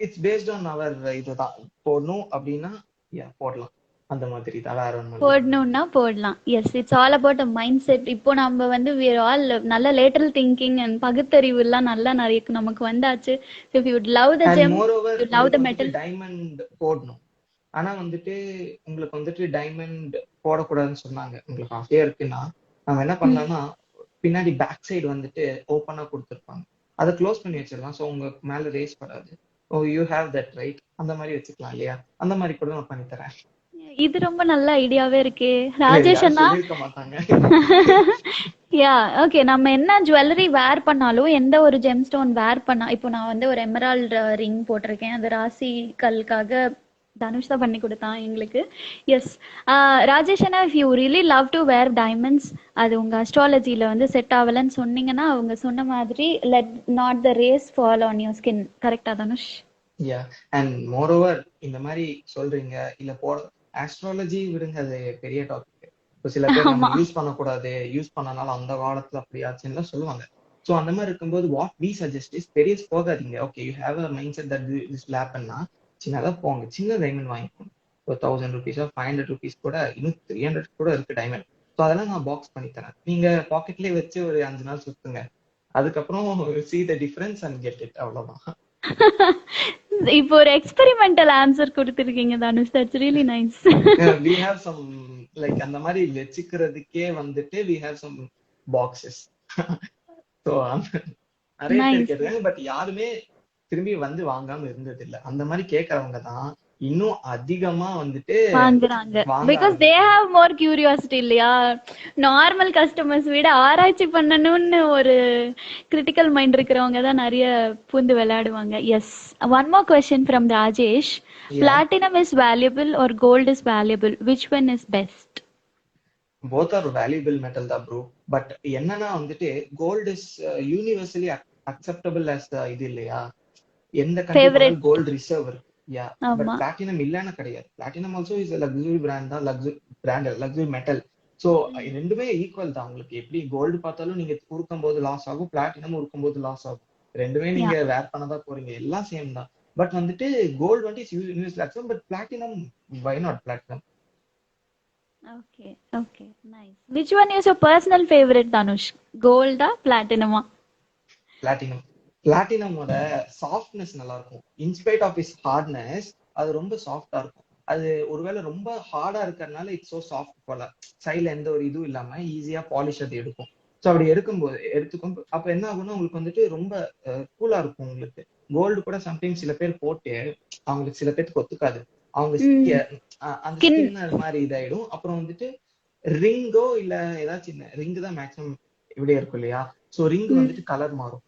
it's based on our இதுதான். போடணும் அப்படின்னா யா போடலாம், அந்த மாதிரி தான், வேற ஒன்றும் இல்லை. போடணும்னா போடலாம். S it's all about a mind set. இப்போ நம்ம வந்து we are all நல்ல லேட்டரல் திங்கிங் அண்ட் பகுத்தறிவு எல்லாம் நல்லா நிறைய நமக்கு வந்தாச்சு. if you would love the and gem, more over you love உங்களுக்கு the வந்துட்டு metal. டைமண்ட் போடணும், ஆனா வந்துட்டு உங்களுக்கு வந்துட்டு டைமண்ட் போடக்கூடாதுன்னு சொன்னாங்க, உங்களுக்கு ஆசையா இருக்குன்னா நம்ம என்ன பண்ணலாம்னா பின்னாடி பேக் சைடு வந்துட்டு ஓப்பனா கொடுத்துருப்பாங்க, அதை க்ளோஸ் பண்ணி வச்சிடலாம். ஸோ உங்களுக்கு மேல ரேஸ் படாது. ஓ யூ ஹேவ் தட் ரைட், அந்த மாதிரி வச்சுக்கலாம் இல்லையா? அந்த மாதிரி கூட நான் பண்ணி தரேன். இது ரொம்ப நல்ல ஐடியாவே இருக்கே இல்ல ராஜேஷ் யாரும் அண்ணா. சொல்லியிருக்க மாட்டாங்க. யா ஓகே நம்ம என்ன ஜுவல்லரி வேர் பண்ணாலும் எந்த ஒரு ஜெம் ஸ்டோன் வேர் பண்ணா, இப்போ நான் வந்து ஒரு எமரால்டு ரிங் போட்டிருக்கேன், அது ராசி கல்லுக்காக தனுஷ் தான் பண்ணி கொடுத்தான் எங்களுக்கு. எஸ் ராஜேஷ் அண்ணா, if you really love to wear diamonds, அது உங்க அஸ்ட்ராலஜில வந்து செட் ஆகலன்னு சொன்னீங்கன்னா அவங்க சொன்ன மாதிரி let not the race fall on your skin. கரெக்டா தனுஷ்? யா. அண்ட் மோர் ஓவர் இந்த மாதிரி சொல்றீங்க இல்ல ஆஸ்ட்ராலஜி விடுங்க, அது பெரிய டாபிக். இப்போ சில பேர் நம்ம ஆமா யூஸ் பண்ணக்கூடாது, யூஸ் பண்ணனால அந்த காலத்துல அப்படி ஆச்சுன்னு சொல்லுவாங்க. ஸோ அந்த மாதிரி இருக்கும்போது வாட் வி சஜஸ்ட் இஸ் பெரிய போகாதீங்க. Okay you have a mindset that this will ஹேப்பன்னா சின்னதா போங்க, சின்ன டைமண்ட் வாங்கிக்கோங்க. ஒரு 1000 ருபீஸோ 500 ருபீஸ் கூட, இன்னும் 300 கூட இருக்கு டைமண்ட். ஸோ அதெல்லாம் நான் பாக்ஸ் பண்ணி தரேன், நீங்க பாக்கெட்லயே வச்சு ஒரு 5 நாள் சுத்துங்க, அதுக்கப்புறம் see the difference and get it, அவ்வளவுதான். இப்போ ஒரு எக்ஸ்பெரிமெண்டல் ஆன்சர் கொடுத்துருக்கீங்க Dhanush. That's really nice. we have some like அந்த மாதிரி வச்சுக்கிறதுக்கே வந்துட்டு we have some boxes. So நிறைய பேர் நைஸ். கேட்டாங்க, பட் யாருமே திரும்பி வந்து வாங்காம இருந்தது இல்ல. அந்த மாதிரி கேட்கறவங்க தான் இன்னும் அதிகமா வந்துட்டு வாங்குறாங்க வாங்க பிகாஸ் தே ஆரம்பிக்கிறாங்க. ஹாவ் மோர் கியூரியாசிட்டி இல்லையா? நார்மல் கஸ்டமர்ஸ் விட ஆராய்ச்சி பண்ணணும்னு ஒரு கிரிட்டிக்கல் மைண்ட் இருக்கிறவங்க தான் நிறைய பூந்து விளையாடுவாங்க. Yes, one more question from Rajesh. Yeah, platinum is valuable or gold is valuable, which one is best? Both are valuable metal தான் ப்ரோ. பட் என்னன்னா வந்துட்டு gold is universally acceptable as இது இல்லையா? எந்த கண்ட்ரி போனாலும் ஃபேவரட். கோல்டு ரிசர்வ் இருக்கு. யா, but ஆமா. Platinum இல்லன்னு கிடையாது. Platinum also is luxury brand தான், லக்ஸுரி மெட்டல். ஸோ ரெண்டுமே ஈக்குவல் தான். உங்களுக்கு எப்படி கோல்டு பார்த்தாலும் நீங்க உருக்கும் போது லாஸ் ஆகும், பிளாட்டினம் உருக்கும் போது லாஸ் ஆகும். ரெண்டுமே யா. நீங்க வேர் பண்ணதான் போறீங்க, எல்லாம் சேம் தான். பட் வந்துட்டு கோல்டு வந்து is universal accept, but platinum why not platinum? Okay, okay, nice. Which one is your personal favorite, Danush? Gold or platinum? Platinum. பிளாட்டினமோட சாஃப்ட்னஸ் நல்லா இருக்கும். இன்ஸ்பைட் ஆஃப் இஸ் ஹார்ட்னஸ், அது ரொம்ப சாஃப்டா இருக்கும். அது ஒருவேளை ரொம்ப ஹார்டா இருக்கறனால இட்ஸ் சோ சாஃப்ட் போல. சைடுல எந்த ஒரு இதுவும் இல்லாம ஈஸியா பாலிஷ் அது எடுக்கும். ஸோ அப்படி எடுத்துக்கும் அப்ப என்ன ஆகும்னா உங்களுக்கு வந்துட்டு ரொம்ப கூலா இருக்கும் உங்களுக்கு. கோல்டு கூட சம்டைம்ஸ் சில பேர் போட்டு அவங்களுக்கு சில பேருக்கு ஒத்துக்காது. அவங்க அந்த Skin. ஸ்கின் அது மாதிரி இதாயிடும். அப்புறம் வந்துட்டு ரிங்கோ இல்ல ஏதாச்சும் ரிங் தான் மேக்ஸிமம் இப்படியே இருக்கும் இல்லையா? ஸோ ரிங் வந்துட்டு கலர் மாறும்,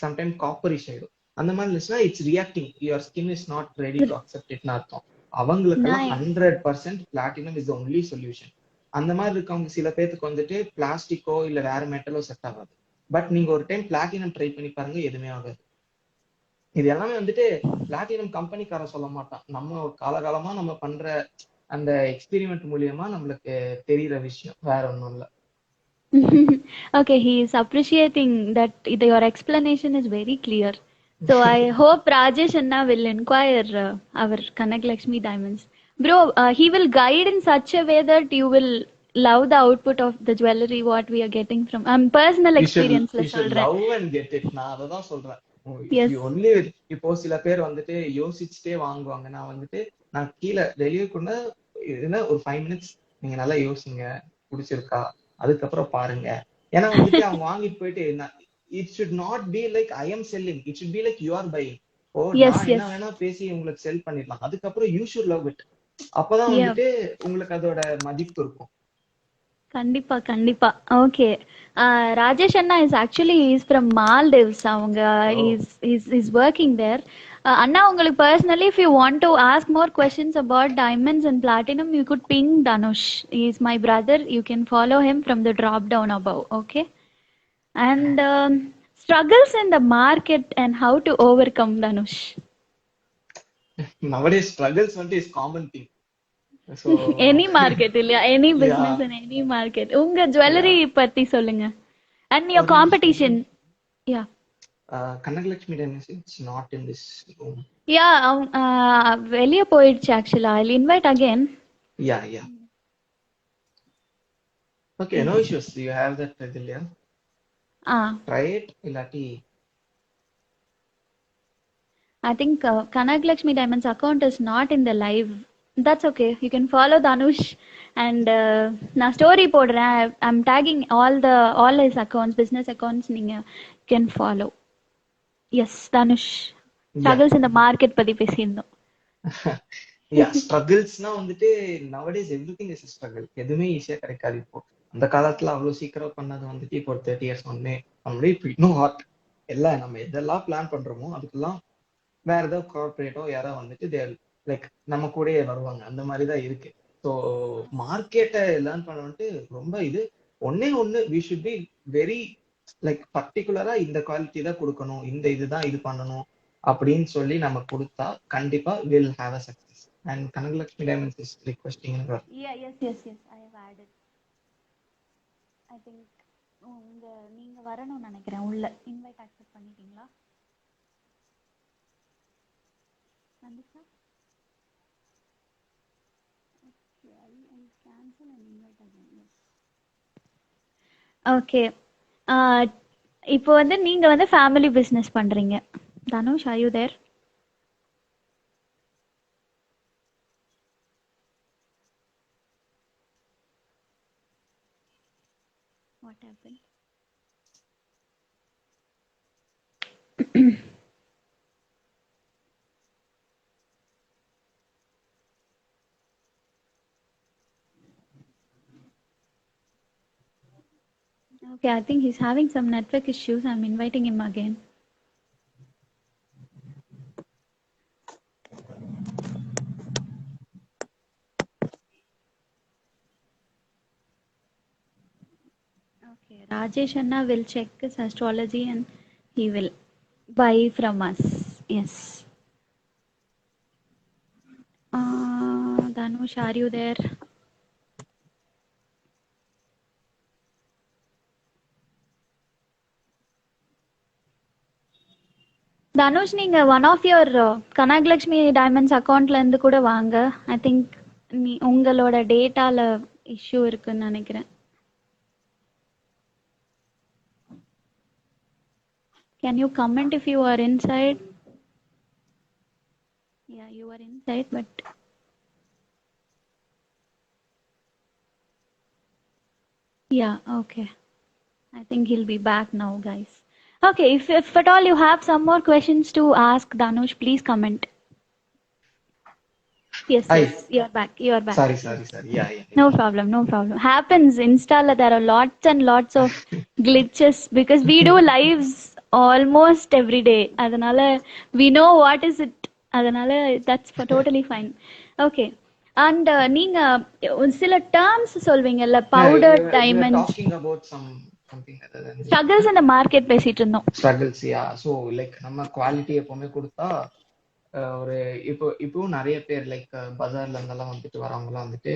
சம்டைம் காப்பரிஷ் ஆயிடும். அந்த மாதிரி இருந்துச்சுன்னா it's reacting, your skin is not ready to accept இட்னு அர்த்தம். அவங்களுக்கெல்லாம் Nice. 100% platinum is only solution. அந்த மாதிரி இருக்கவங்க சில பேருக்கு வந்துட்டு பிளாஸ்டிக்கோ இல்ல வேற மெட்டலோ செட் ஆகாது. பட் நீங்க ஒரு டைம் பிளாட்டினம் ட்ரை பண்ணி பாருங்க, எதுவுமே ஆகாது. இது எல்லாமே வந்துட்டு பிளாட்டினம் கம்பெனிக்காரன் சொல்ல மாட்டான், நம்ம காலகாலமா நம்ம பண்ற அந்த எக்ஸ்பெரிமெண்ட் மூலியமா நம்மளுக்கு தெரியுற விஷயம், வேற ஒண்ணும் இல்ல. Okay, he is appreciating that your explanation is very clear. So I hope Rajesh Anna will inquire our Kanak Lakshmi Diamonds. Bro, he will guide in such a way that you will love the output of the jewelry what we are getting from. Personal You should experience la you should சொல்றேன். love and get it. நான் அததான் சொல்றேன். If Yes. you only இப்போ சில பேர் வந்துட்டு யோசிச்சுட்டே வாங்குவாங்க. நான் கீழே டெலிவரிக்குள்ள இதுல ஒரு 5 மினிட்ஸ் நீங்க நல்லா யோசிங்க, பிடிச்சிருக்கா, அதுக்கப்புறம் பாருங்க. ஏன்னா வந்துட்டு அவங்க வாங்கிட்டு போயிட்டு it should not be like I am selling, it should be like you are buying. Oh, Yes, நான் என்ன yes. வேணா பேசி உங்களுக்கு செல் பண்ணிடலாம். அதுக்கப்புறம் யூ ஷுட் லவ் இட். அப்பதான் Yeah. வந்துட்டு உங்களுக்கு அதோட மதிப்பு இருக்கும். கண்டிப்பா கண்டிப்பா. ஓகே, ராஜேஷ் அண்ணா is actually is from Maldives. அவங்க இஸ் ஒர்க்கிங் தேர். அண்ணா, உங்களுக்கு personally if you want to ask more questions about diamonds and platinum, you could ping Dhanush. Is my brother, you can follow him from the drop down above. Okay. And struggles in the market and how to overcome, Danush. Nowadays struggles வந்துட்டு is common thing. So Any market இல்லையா? Any business yeah, in any market. உங்க jewellery பத்தி சொல்லுங்க. And your ஒரு competition. Yeah. Kanagalakshmi diamonds it's not in this room. Yeah, வெளிய போயிடுச்சு ஆக்சுவலா. I'll invite again. Yeah. Okay, no issues. You have that Pradilya. Try it. இல்லாட்டி I think Kanak Lakshmi Diamonds account is not in the live. That's okay. You can follow Danush and நான் story போடுறேன். I'm tagging all his accounts, business accounts. நீங்க can follow. Yes, Danush. Struggles in the market பத்தி பேசியிருந்தோம். ஸ்ட்ரகிள்ஸ்னா வந்துட்டு nowadays everything is a struggle. எதுவுமே ஈஸியா கிடைக்காது. இப்போ அந்த காலத்துல அவ்வளவு சீக்கிரம் பண்ணது வந்துட்டு இப்போ ஒரு 30 years ஒன்னே நம்மளே இப்போ இன்னும் ஹார்ட் எல்லாம் நம்ம எதெல்லாம் பிளான் பண்றோமோ அதுக்கெல்லாம் வேற ஏதாவது கார்பரேட்டோ யாரோ வந்துட்டு தேர் லைக் நம்ம கூடயே வருவாங்க. அந்த மாதிரிதான் இருக்கு. ஸோ மார்க்கெட்டை லேர்ன் பண்ண வந்துட்டு ரொம்ப இது ஒண்ணு we should be very like பர்டிகுலரா இந்த குவாலிட்டி தான் கொடுக்கணும், இந்த இதுதான் இது பண்ணணும் அப்படின்னு சொல்லி நம்ம கொடுத்தா கண்டிப்பா will have a success. And Kanagalakshmi diamonds is requesting. Yes. I have added. I think நீங்க வரணும்னு நினைக்கிறேன். உள்ள இன்வைட் அக்செப்ட் பண்ணிட்டீங்களா? Nandika? Okay, I'll cancel and invite again. Yes. Okay. இப்போ வந்து நீங்க வந்து ஃபேமிலி பிசினஸ் பண்றீங்க. Dhanush, are you there? What happened? Okay, I think he's having some network issues. I'm inviting him again. Okay, Rajesh Anna will check his astrology and he will buy from us. Yes. Dhanush, are you there? Dhanush நீங்க one of your Kanakalakshmi diamonds அக்கௌண்ட்ல இருந்து கூட வாங்க. I think உங்களோட டேட்டால issue இருக்குன்னு நினைக்கிறேன். Can you comment if you are inside? Yeah, you are inside, but yeah, okay. I think he'll be back now, guys. Okay, if at all you have some more questions to ask Dhanush, please comment. Yes, Hi. yes, you are back. You are back. Sorry. Yeah. No problem, no problem. Happens. Insta, there are lots and lots of glitches because we do lives almost every day. Adanala, we know what is it. Adanala, that's for totally fine. Okay. And நீங்க சில terms சொல்வீங்கல்ல powdered We were diamonds, talking about something other than struggles in the market பேசிட்டு இருந்தோம். struggles. Yeah. So like நம்ம quality எப்பவுமே கொடுத்தா ஒரு இப்பவும் நிறைய பேர் லைக் பஜார்ல இருந்தெல்லாம் வந்துட்டு வரவங்கலாம் வந்துட்டு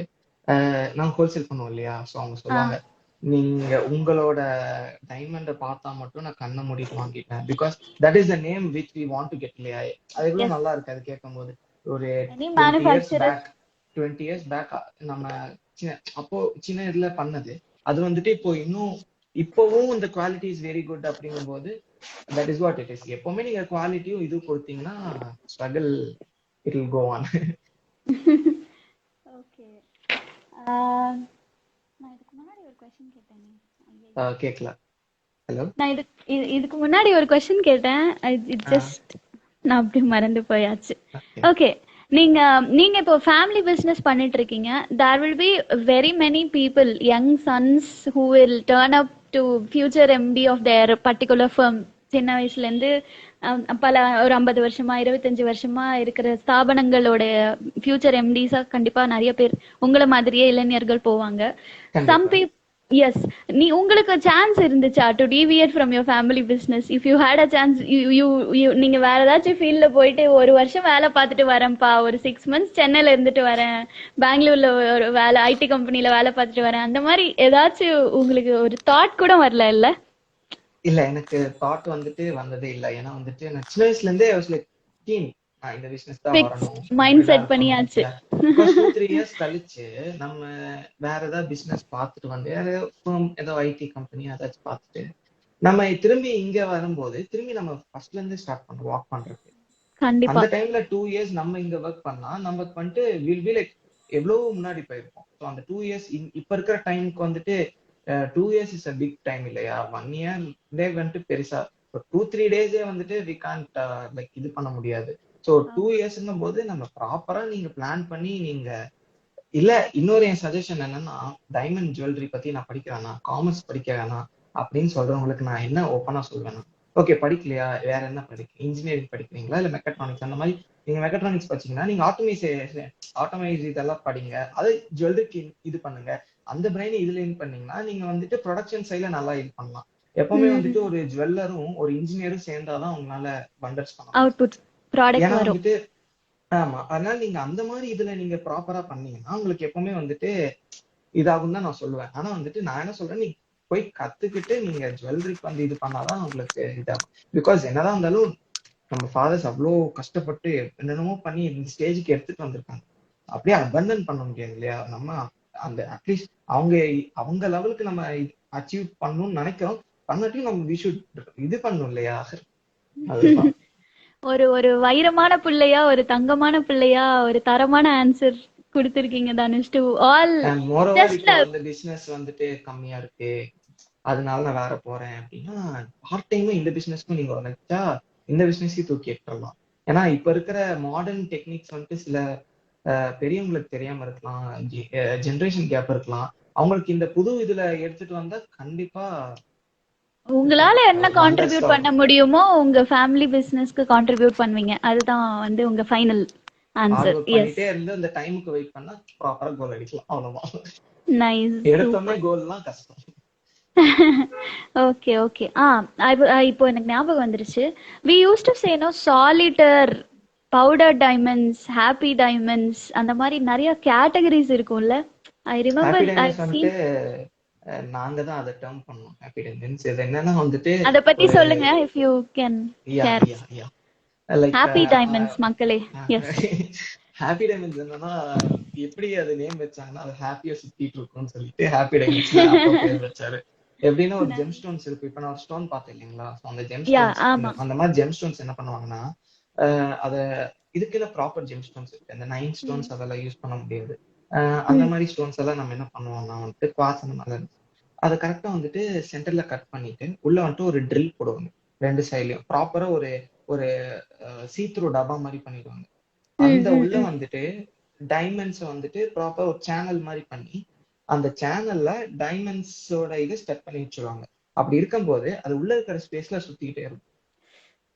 நாங்க ஹோல்சேல் பண்ணுவோம் இல்லையா? ஸோ அவங்க சொல்லுவாங்க, நீங்க உங்களோட டைமண்டை பார்த்தா மட்டும் நான் கண்ணை மூடிட்டு வாங்கிட்டேன். Because that is the name which we want to get இல்லையா? அது எவ்வளவு நல்லா இருக்கு அது கேட்கும் போது. ஒரு 20 years பேக் நம்ம அப்போ சின்ன இதுல பண்ணது அது வந்துட்டு இப்போ இப்போவும் இந்த குவாலிட்டி இஸ் வெரி குட் அப்படிங்கும் போது that is what it is. எப்பவுமே நீங்க குவாலிட்டியும் இது கொடுத்தீங்கன்னா struggle it will go on. Okay. நான் இதுக்கு முன்னாடி ஒரு क्वेश्चन கேட்டேனே. கேட்கல. ஹலோ. நான் இதுக்கு முன்னாடி ஒரு क्वेश्चन கேட்டேன். இட் ஜஸ்ட் நான் அப்படி மறந்து போயாச்சு. ஓகே. நீங்க இப்போ ஃபேமிலி பிசினஸ் பண்ணிட்டு இருக்கீங்க. There will be very many people, young sons who will turn up to future MD of their particular firm. சின்ன வயசுல இருந்து பல ஒரு 50 வருஷமா 25 வருஷமா இருக்கிற ஸ்தாபனங்களோட ஃபியூச்சர் எம்டிஸா கண்டிப்பா நிறைய பேர் உங்களை மாதிரியே இளைஞர்கள் போவாங்க. சம் பீப்புள், எஸ், உங்களுக்கு சான்ஸ் இருந்துச்சா to deviate from your family business? If you had a chance, நீங்க வேற ஏதாச்சும் ஃபீல்ட்ல போயிட்டு ஒரு வருஷம் வேலை பார்த்துட்டு வரேன்ப்பா, ஒரு 6 months சென்னையில இருந்துட்டு வரேன், பெங்களூர்ல ஒரு வேலை ஐடி கம்பெனில வேலை பார்த்துட்டு வரேன், அந்த மாதிரி ஏதாச்சும் உங்களுக்கு ஒரு தாட் கூட வரல? இல்ல, எனக்கு தாட் வந்துட்டு வந்ததே இல்ல. ஏன்னா வந்துட்டு நான் சின்ன வயசுல இருந்தே இந்த பிசினஸ் தான் வரணும் மைண்ட் செட் பண்ணியாச்சு. 2-3 years கழிச்சு நம்ம வேற ஏதாவது பிசினஸ் பார்த்துட்டு வந்து ஏதோ ஐடி கம்பெனி ஏதாச்சும் பார்த்துட்டு நம்ம திரும்பி இங்க வரும்போது திரும்பி நம்ம ஃபர்ஸ்ட்ல இருந்து ஸ்டார்ட் பண்றோம் ஒர்க் பண்றது. அந்த டைம்ல 2 years நம்ம இங்க ஒர்க் பண்ணா நமக்கு வந்துட்டு வில் பி லைக் எவ்வளவு முன்னாடி போயிருப்போம். ஸோ அந்த 2 years இப்ப இருக்கிற டைமுக்கு வந்துட்டு 2 years is a big time இல்லையா? 1 year வந்துட்டு பெருசா 2-3 days வந்துட்டு வி கான்ட் லைக் இது பண்ண முடியாது. ஸோ 2 yearsன்னும் போது நம்ம ப்ராப்பரா நீங்க பிளான் பண்ணி நீங்க இல்ல. இன்னொரு என் சஜஷன் என்னன்னா, டைமண்ட் ஜுவல்லரி பத்தி நான் படிக்கிறேன்னா காமர்ஸ் படிக்க வேணாம் அப்படின்னு சொல்றவங்களுக்கு நான் என்ன ஓப்பனா சொல்வேன்னா, ஓகே படிக்கலையா வேற என்ன இன்ஜினியரிங் படிக்கிறீங்களா இல்ல மெக்கட்ரானிக்ஸ்? அந்த மாதிரி நீங்க மெக்கட்ரானிக்ஸ் படிச்சீங்கன்னா நீங்க ஆட்டோமைஸ் இதெல்லாம் படிங்க, அதை ஜுவல்லரிக்கு இது பண்ணுங்க. அந்த பிரைன் இதுல இன் பண்ணீங்கன்னா நீங்க வந்துட்டு ப்ரொடக்ஷன் சைட்ல நல்லா இது பண்ணலாம். எப்பவுமே வந்துட்டு ஒரு ஜுவல்லரும் ஒரு இன்ஜினியரும் சேர்ந்தாதான் அவங்களால வண்டர்ஸ் பண்ணலாம். ஏன்னா வந்துட்டு ஆமா, அதனால நீங்க அந்த மாதிரி இதுல நீங்க ப்ராப்பரா பண்ணீங்கன்னா உங்களுக்கு எப்பவுமே வந்துட்டு இதாகும் தான் நான் சொல்லுவேன். ஆனா வந்துட்டு நான் என்ன சொல்றேன், நீ போய் கத்துக்கிட்டு நீங்க ஜுவல்லரிக்கு வந்து இது பண்ணாதான் உங்களுக்கு இதாகும். பிகாஸ் என்னதான் இருந்தாலும் நம்ம ஃபாதர்ஸ் அவ்வளோ கஷ்டப்பட்டு என்னென்னமோ பண்ணி இந்த ஸ்டேஜுக்கு எடுத்துட்டு வந்திருக்காங்க. அப்படியே அபண்டன் பண்ண முடியாது இல்லையா? நம்ம அந்த அட்லீஸ்ட் அவங்க லெவலுக்கு நம்ம அச்சீவ் பண்ணணும்னு நினைக்கிறோம். பண்ணாட்டியும் நம்ம வி ஷுட் இது பண்ணணும் இல்லையா? அதுதான் ஒரு வைரமான பிள்ளையா, ஒரு தங்கமான பிள்ளையா, ஒரு தரமான ஆன்சர் கொடுத்திருக்கீங்க தனுஷ் டு ஆல். இந்த பிசினஸ் வந்துட்டு கம்மியா இருக்கு அதனால நான் வேற போறேன் அப்படின்னா பார்ட் டைமும் இந்த பிசினஸ்க்கும் நீங்க நினைச்சா இந்த பிசினஸையும் தூக்கி எடுத்துடலாம். ஏன்னா இப்ப இருக்கிற மாடர்ன் டெக்னிக்ஸ் வந்துட்டு சில பெரியவங்களுக்கு தெரியாம இருக்கலாம், ஜென்ரேஷன் கேப் இருக்கலாம். அவங்களுக்கு இந்த புது இதுல எடுத்துட்டு வந்தா கண்டிப்பா உங்களால என்ன வண்டர்ஸ் கான்ட்ரிபியூட் பண்ண முடியுமோ உங்க ஃபேமிலி பிசினஸ்க்கு கான்ட்ரிபியூட் பண்ணுவீங்க. அதுதான் வந்து உங்க final hard answer. Work yes, பண்ணிட்டே இருந்து அந்த டைமுக்கு வெயிட் பண்ணா ப்ராப்பரா கோல் அடிக்கலாம், அவ்வளவுதான். நைஸ், எடுத்தோடனே சூப்பர். கோல்லாம் கஷ்டம். Okay, okay. இப்போ எனக்கு ஞாபகம் வந்துருச்சு. We use to say no solitaire, powder diamonds, happy diamonds, அந்த மாதிரி நிறைய கேட்டகரிஸ் இருக்கும்ல. I happy remember I diamonds வந்துட்டு சீன். நாங்க தான் அதை டேர்ம் பண்ணோம். ஹாப்பி டைமண்ட்ஸ் இது என்னன்னா வந்துட்டு அத பத்தி ஒரு சொல்லுங்க, if you can yeah share. Yeah yeah like happy diamonds மக்களே. எஸ். ஹாப்பி டைமண்ட்ஸ் என்னன்னா எப்படி அது நேம் வச்சாங்கன்னா அது ஹாப்பியா சுத்திட்டு இருக்கும்னு சொல்லிட்டு ஹாப்பி டைமண்ட்ஸ்ல அப்பா பேர் வச்சாரு. எப்படின்னா ஒரு ஜெம் ஸ்டோன்ஸ் இருக்கு. இப்ப நான் ஒரு ஸ்டோன் பார்த்தேன் இல்லைங்களா, அந்த ஜெம் யா, ஸ்டோன்ஸ் ஆமா. அந்த மாதிரி ஜெம் ஸ்டோன்ஸ் என்ன பண்ணுவாங்கன்னா அத இதுக்குள்ள ப்ராப்பர் ஜெம் ஸ்டோன்ஸ் இருக்கு. அந்த 9 ஸ்டோன்ஸ் அதெல்லாம் யூஸ் பண்ண முடியாது. அந்த மாதிரி ஸ்டோன்ஸ் எல்லாம் நம்ம என்ன பண்ணுவோம்னா வந்துட்டு குவார்ட்ஸ் அந்த மாதிரி இருந்துச்சு. அதை கரெக்டா வந்துட்டு சென்டர்ல கட் பண்ணிட்டு உள்ள வந்துட்டு ஒரு ட்ரில் போடுவாங்க. ரெண்டு சைட்லயும் ப்ராப்பரா ஒரு ஒரு சீத்ரூ டப்பா மாதிரி பண்ணிடுவாங்க. அந்த உள்ள வந்துட்டு டைமண்ட்ஸ் வந்துட்டு ப்ராப்பர் ஒரு சேனல் மாதிரி பண்ணி அந்த சேனல்ல டைமண்ட்ஸோட இதை ஸ்டெப் பண்ணி வச்சிருவாங்க. அப்படி இருக்கும்போது அது உள்ள இருக்கிற ஸ்பேஸ்ல சுத்திக்கிட்டே இருக்கும்.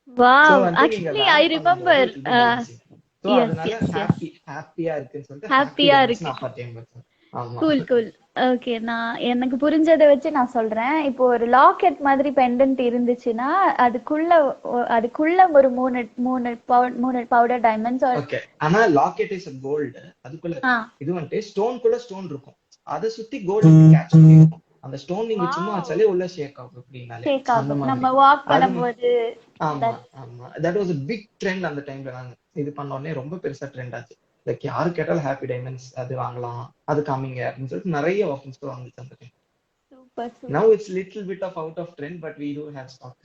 சோ வாவ், வந்து நீங்க ஆக்சுவலி ஐ வேர் பண்ணும்போது remember. it will be bouncing. So yes, அதனால எஸ், எஸ். ஹாப்பியா இருக்குன்னு சொல்லிட்டு ஹாப்பி ஹாப்பியா டைமண்ட்ஸ் இருக்கு. அப்பா டைம் வச்சேன். ஆமா. Cool, cool. ஓகே, நான் எனக்கு புரிஞ்சதை வச்சு நான் சொல்றேன். இப்போ ஒரு லாக்கெட் மாதிரி பெண்டன்ட் இருந்துச்சுன்னா அதுக்குள்ள ஒரு மூணு மூணு மூணு பவுடர் டைமண்ட்ஸ். ஓகே, ஆனா லாக்கெட் இஸ் கோல்டு. அதுக்குள்ள இது வந்துட்டு ஸ்டோனுக்குள்ள ஸ்டோன் இருக்கும். அதை சுத்தி கோல்டு கேட்ச் பண்ணிருக்கும். அந்த ஸ்டோன் நீங்க சும்மா வச்சாலே உள்ள ஷேக் ஆகும் அப்படின்னாலே ஷேக் அந்த ஆகும் மாதிரி. நம்ம வாக் அது பண்ணும்போது. ஆமா ஆமா that was a big trend அந்த டைம்ல. நாங்க இது பண்ண உடனே ரொம்ப பெருசா ட்ரெண்ட் ஆச்சு. லைக் யாரு கேட்டாலும் ஹாப்பி டைமண்ட்ஸ் அது வாங்கலாம், அது காமிங்க அப்படின்னு சொல்லிட்டு நிறைய ஆஃபர்ஸ் வந்துச்சு அந்த time. Super, Now super. it's little bit of out of trend, but we do have stock.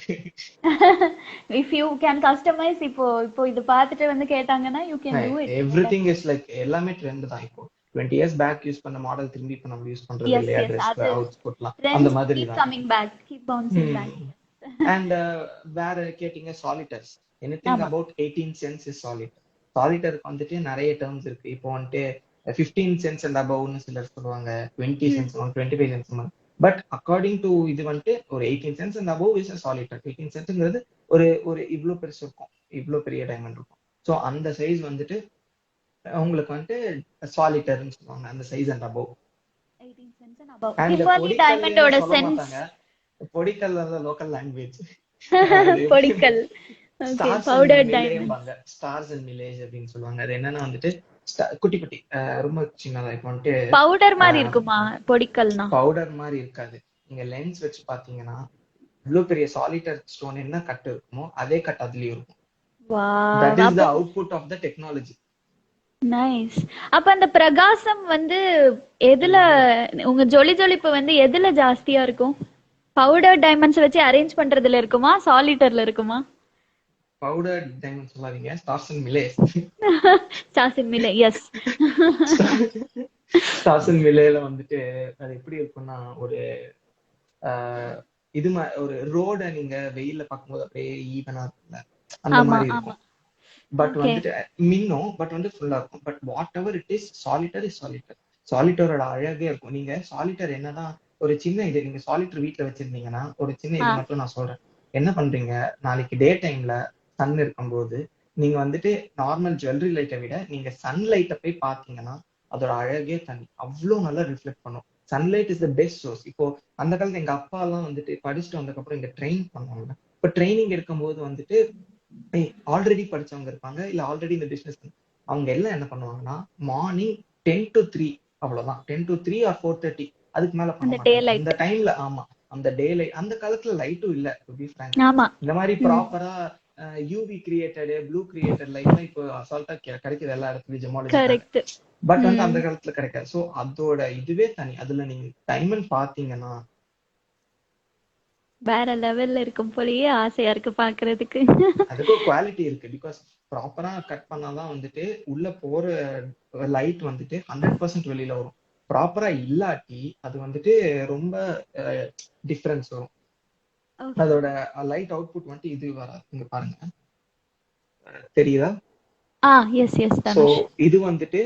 If you can customise, இப்போ இப்போ இது பார்த்துட்டு வந்து கேட்டாங்கன்னா you can do it. Everything is like எல்லாமே ட்ரெண்ட் தான். இப்போ 20 இயர்ஸ் பேக் யூஸ் பண்ண மாடல் திரும்பி இப்ப நம்ம யூஸ் பண்றது எஸ், இல்லையா, எஸ். ட்ரெஸ்க்கு அது அவுட்புட்லாம் அந்த ட்ரெண்ட்ஸ் மாதிரி கீப் தான். Coming back, keep bouncing back. And வேற கேட்டீங்க சாலிட்டர்ஸ். எனிதிங் ஆமா. About 18 cents is solitaire. சாலிட்டருக்கு வந்துட்டு நிறைய டேர்ம்ஸ் இருக்கு. இப்போ வந்துட்டு 15 சென்ஸ் அண்ட் அபவ்னு சிலர் சொல்லுவாங்க, 20 sense 25 sense. But according to இது வந்துட்டு ஒரு 18 sense and above is solitaire. 18 சென்ஸ்ங்கிறது ஒரு ஒரு இவ்வளோ பெருசு இருக்கும், இவ்வளோ பெரிய டைமண்ட் இருக்கும். ஸோ அந்த சைஸ் வந்துட்டு உங்களுக்கு வந்துட்டு சாலிட்டர்னு சொல்லுவாங்க, அந்த size and above. 18 cents and above. அண்ட் Tiffany diamond பொடிக்கல்லுன்னு ஓட சொல்ல சென்ஸ். மாட்டாங்க. பொடிக்கல் லோக்கல் லாங்குவேஜ். பொடிக்கல். Okay, stars and powder diamond. மில்லேம்பாங்க. ஸ்டார்ஸ் அண்ட் மில்லேஜ் அப்படின்னு சொல்லுவாங்க. அது என்னன்னா வந்துட்டு குட்டி குட்டி ரொம்ப சின்னதா. இப்போ வந்துட்டு பவுடர் மாதிரி இருக்குமா பொடிக்கல்னா? பவுடர் மாதிரி இருக்காது. நீங்க லென்ஸ் வச்சு பாத்தீங்கன்னா இவ்வளவு பெரிய சாலிட்டர் ஸ்டோன் என்ன கட் இருக்குமோ அதே கட் அதுலயும் இருக்கும். That is the output of the technology. Nice. அப்ப அந்த பிரகாசம் வந்து எதுல, உங்க ஜொலிப்பு வந்து எதுல ஜாஸ்தியா இருக்கும்? பவுடர் டைமண்ட்ஸ் வச்சு அரேஞ்ச் பண்றதுல இருக்குமா, சாலிட்டர்ல இருக்குமா? பவுடர் டைமண்ட் சொல்லாதீங்க, stars and melees. Stars and melee, yes. Stars and மில்லேல வந்துட்டு அது எப்படி இருக்கும்னா ஒரு இது ஒரு ரோட நீங்க வெயில்ல பார்க்கும்போது அப்படியே ஈவனா இருக்கும்ல, அந்த மாதிரி இருக்கும். பட் வந்துட்டு மின்னும், பட் வந்து ஃபுல்லா இருக்கும். But whatever it is, solitaire is solitaire. சாலிட்டரோட அழகே இருக்கும். நீங்க சாலிட்டர் என்னதான் ஒரு சின்ன இது, நீங்க சாலிட்டர் வீட்டுல வச்சிருந்தீங்கன்னா ஒரு சின்ன இது மட்டும் நான் சொல்றேன். என்ன பண்றீங்க, நாளைக்கு டே டைம்ல சன் இருக்கும்போது நீங்க வந்துட்டு நார்மல் ஜுவல்லரி லைட்டை விட நீங்க சன்லைட்டை போய் பாத்தீங்கன்னா அதோட அழகே தனி, அவ்வளவு நல்லா ரிஃப்ளெக்ட் பண்ணும். Sunlight is the best source. இப்போ அந்த காலத்துல எங்க அப்பா எல்லாம் வந்துட்டு படிச்சுட்டு வந்ததுக்கு அப்புறம் இங்க ட்ரெயின் பண்ணுவாங்க. இப்ப ட்ரைனிங் இருக்கும்போது வந்துட்டு ஆல்ரெடி படிச்சவங்க இருப்பாங்க, இல்ல ஆல்ரெடி இந்த பிசினஸ் அவங்க எல்லாம் என்ன பண்ணுவாங்கன்னா மார்னிங் 10 to 3 அவ்வளவுதான், 10 to 3 or 4:30 அதுக்கு மேல பண்ண மாட்டாங்க அந்த டைம்ல. ஆமா, அந்த டே லைட். அந்த காலத்துல லைட்டும் இல்ல, டு பி ஃபிராங்க். இந்த மாதிரி ப்ராப்பரா யூவி கிரியேட்டட், ப்ளூ கிரியேட்டட் லைட்லாம் இப்போ அசால்ட்டா கிடைக்குது எல்லா இடத்துலயும் ஜெமாலஜி. பட் வந்து அந்த காலத்துல கிடைக்காது. சோ அதோட இதுவே தனி. அதுல நீங்க டைமண்ட் பாத்தீங்கன்னா வேற லெவல்ல இருக்கும் போலயே, ஆசையா இருக்கு பாக்குறதுக்கு. அதுக்கு குவாலிட்டி இருக்கு. பிகாஸ் ப்ராப்பரா கட் பண்ணாதான் வந்துட்டு உள்ள போற லைட் வந்துட்டு 100% வெளியில வரும். ப்ராப்பரா இல்லாட்டி அது வந்துட்டு ரொம்ப டிஃபரன்ஸ் வரும். அதோட லைட் அவுட்புட் வந்துட்டு இது வராது. இங்க பாருங்க, தெரியுதா? S S. சோ இது வந்துட்டு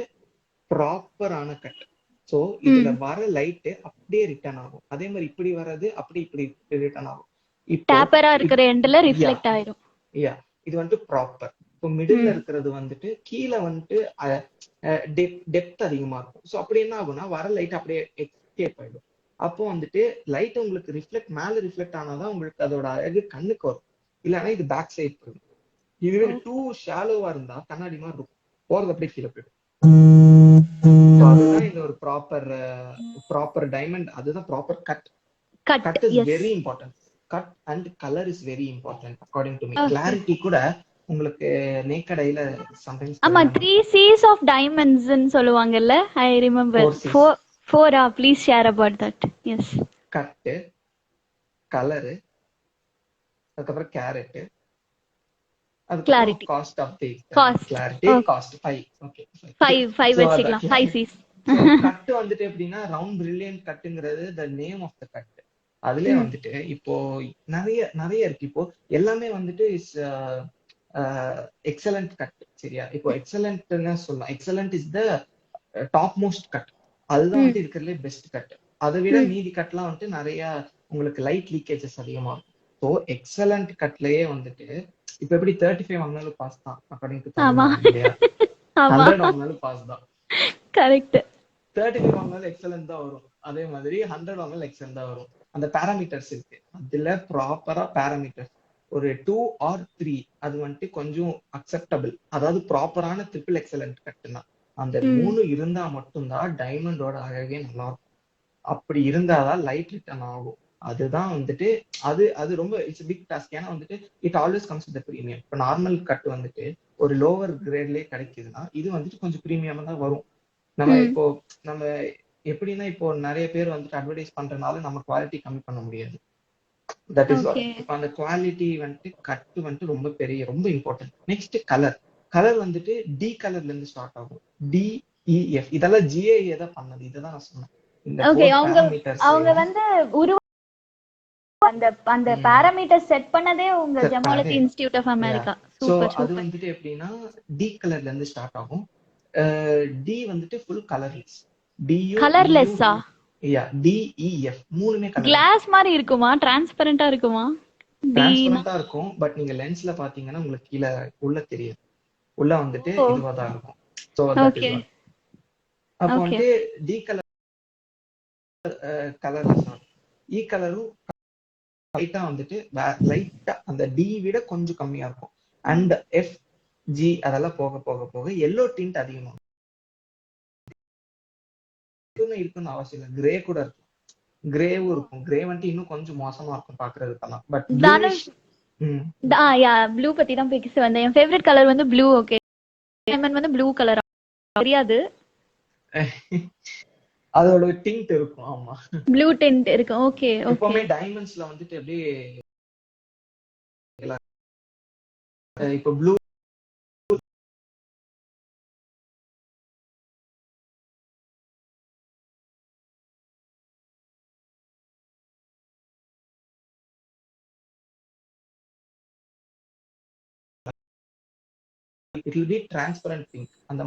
ப்ராப்பரான கட். ஸோ இதுல வர லைட் அப்படியே ரிட்டர்ன் ஆகும். அதே மாதிரி இப்படி வர்றது இப்படி ரிட்டர்ன் ஆகும். இப்போ டேப்பரா இருக்கிற எண்ட்ல ரிஃப்ளெக்ட் ஆயிரும். யா இது வந்துட்டு ப்ராப்பர். இப்போ மிடில் இருக்கிறது வந்துட்டு கீழே வந்துட்டு டெப்த் அதிகமா இருக்கும். ஸோ அப்படி என்ன ஆகும்னா வர லைட் அப்படியே எஸ்கேப் ஆயிடும். அப்போ வந்துட்டு லைட் உங்களுக்கு மேல ரிஃப்ளெக்ட் ஆனாதான் உங்களுக்கு அதோட அழகு கண்ணுக்கு வரும். இல்லைன்னா இது பேக் சைட் போயிடும். இதுவே டூ ஷாலோவா இருந்தா கண்ணாடி மாதிரி இருக்கும், போறது அப்படியே கீழே போயிடும். அதுதான் இந்த ஒரு ப்ராப்பர் டைமண்ட். அதுதான் proper cut. Cut is very important. Cut and colour is very important according to me. Clarity கூட உங்களுக்கு நேக்கட் ஐல சம்டைம்ஸ். ஆமா, 3 C's of diamonds ன்னு சொல்லுவாங்கல்ல. I remember 4. Please share about that. Yes. Cut, colour, அதுக்கப்புறம் carat, Clarity. Cost of the clarity, cost 5. ஓகே 5 வெச்சுக்கலாம். 5 C's. Cut வந்துட்டு எப்படின்னா ரவுண்ட் பிரில்லியன்ட் கட்டுங்கிறது the name of the cut. அதுலயே வந்துட்டு இப்போ நிறைய இருக்கு. இப்போ எல்லாமே வந்துட்டு இஸ் எக்ஸலண்ட் கட். சரியா? இப்போ எக்ஸலண்ட்னு சொல்லலாம். Excellent is the top most cut. அதுதான் வந்து இருக்கிறதுலே பெஸ்ட் கட். அதை விட மீதி கட்லாம் வந்துட்டு நிறைய உங்களுக்கு லைட் லீக்கேஜஸ் அதிகமா இருக்கும். ஸோ எக்ஸலண்ட் கட்லயே வந்துட்டு இப்ப எப்படி 35 வாங்கினாலும் பாஸ் தான் அக்கார்டிங் டு இல்லையா? 100 வாங்கினாலும் பாஸ் தான். கரெக்ட். 35 வாங்கினாலும் எக்ஸலண்ட் தான் வரும். அதே மாதிரி 100 வாங்கினாலும் எக்ஸலண்ட் தான் வரும். அந்த பேராமீட்டர்ஸ் இருக்கு. அதுல ப்ராப்பரா பேராமீட்டர்ஸ் ஒரு 2 or 3 அது வந்துட்டு கொஞ்சம் அக்செப்டபிள். அதாவது ப்ராப்பரான ட்ரிபிள் எக்ஸலண்ட் கட்டுனா அந்த 3 இருந்தா மட்டும்தான் டைமண்டோட அழகே நல்லா இருக்கும். அப்படி இருந்தாதான் லைட் ரிட்டர்ன் ஆகும். அதுதான் வந்துட்டு அது ரொம்ப இட்ஸ் பிக் டாஸ்க். ஏன்னா வந்துட்டு it always comes with premium. இப்போ நார்மல் கட் வந்துட்டு ஒரு லோவர் கிரேட்லயே கிடைக்குதுன்னா இது வந்துட்டு கொஞ்சம் ப்ரீமியமா தான் வரும். நம்ம எப்படின்னா இப்போ நிறைய பேர் வந்துட்டு அட்வர்டைஸ் பண்றதுனால நம்ம குவாலிட்டி கம்மி பண்ண முடியாது. தட் இஸ் இப்போ அந்த குவாலிட்டி வந்துட்டு கட்டு வந்துட்டு ரொம்ப இம்பார்ட்டன்ட். நெக்ஸ்ட் கலர் வந்துட்டு டி கலர்ல இருந்து ஸ்டார்ட் ஆகும். டிஇஎஃப் இதெல்லாம் ஜிஏஏ தான் பண்ணது. இதுதான் நான் சொன்னேன். அவங்க வந்து அந்த பாராமீட்டர் செட் பண்ணதே உங்க gemology institute of America. Super. அது வந்துட்டு எப்படின்னா டி கலர்ல இருந்து ஸ்டார்ட் ஆகும். டி வந்துட்டு ஃபுல் கலர்லெஸ். கலர்லெஸ்ஸா? யா டிஇஎஃப் மூணுமே கலர். கிளாஸ் மாதிரி இருக்குமா? டிரான்ஸ்பரண்டா இருக்குமா? டிரான்ஸ்பரண்டா இருக்கும். பட் நீங்க லென்ஸ்ல பாத்தீங்கன்னா உங்களுக்கு கீழ உள்ள தெரியாது. உள்ள வந்துட்டு இதுவா தான் இருக்கும். So okay. அப்போ வந்து டி கலர் கலர்லெஸ் ஆகும். இ கலரும் லைட்டா வந்துட்டு லைட்டா அந்த டி விட கொஞ்சம் கம்மியா இருக்கும். அண்ட் எஃப் ஜி அதெல்லாம் போக போக போக எல்லோ டிண்ட் அதிகமாகும். இருக்குன்னு அவசியம் இல்லை. கிரே கூட இருக்கும். கிரேவும் இருக்கும். கிரே வந்துட்டு இன்னும் கொஞ்சம் மோசமா இருக்கும் பாக்குறதுக்கெல்லாம். பட் ப்ளூ பத்தி தான் பேச வந்தேன். என் ஃபேவரட் கலர் வந்து ப்ளூ. ஓகே, டைமண்ட் வந்து ப்ளூ கலர் தெரியாது. அதோட டிண்ட் இருக்கும். ஆமா, ப்ளூ டிண்ட் இருக்கு. Okay okay. எப்பவுமே டைமண்ட்ஸ்ல வந்துட்டு அப்படியே இப்போ blue it will be transparent pink. அந்த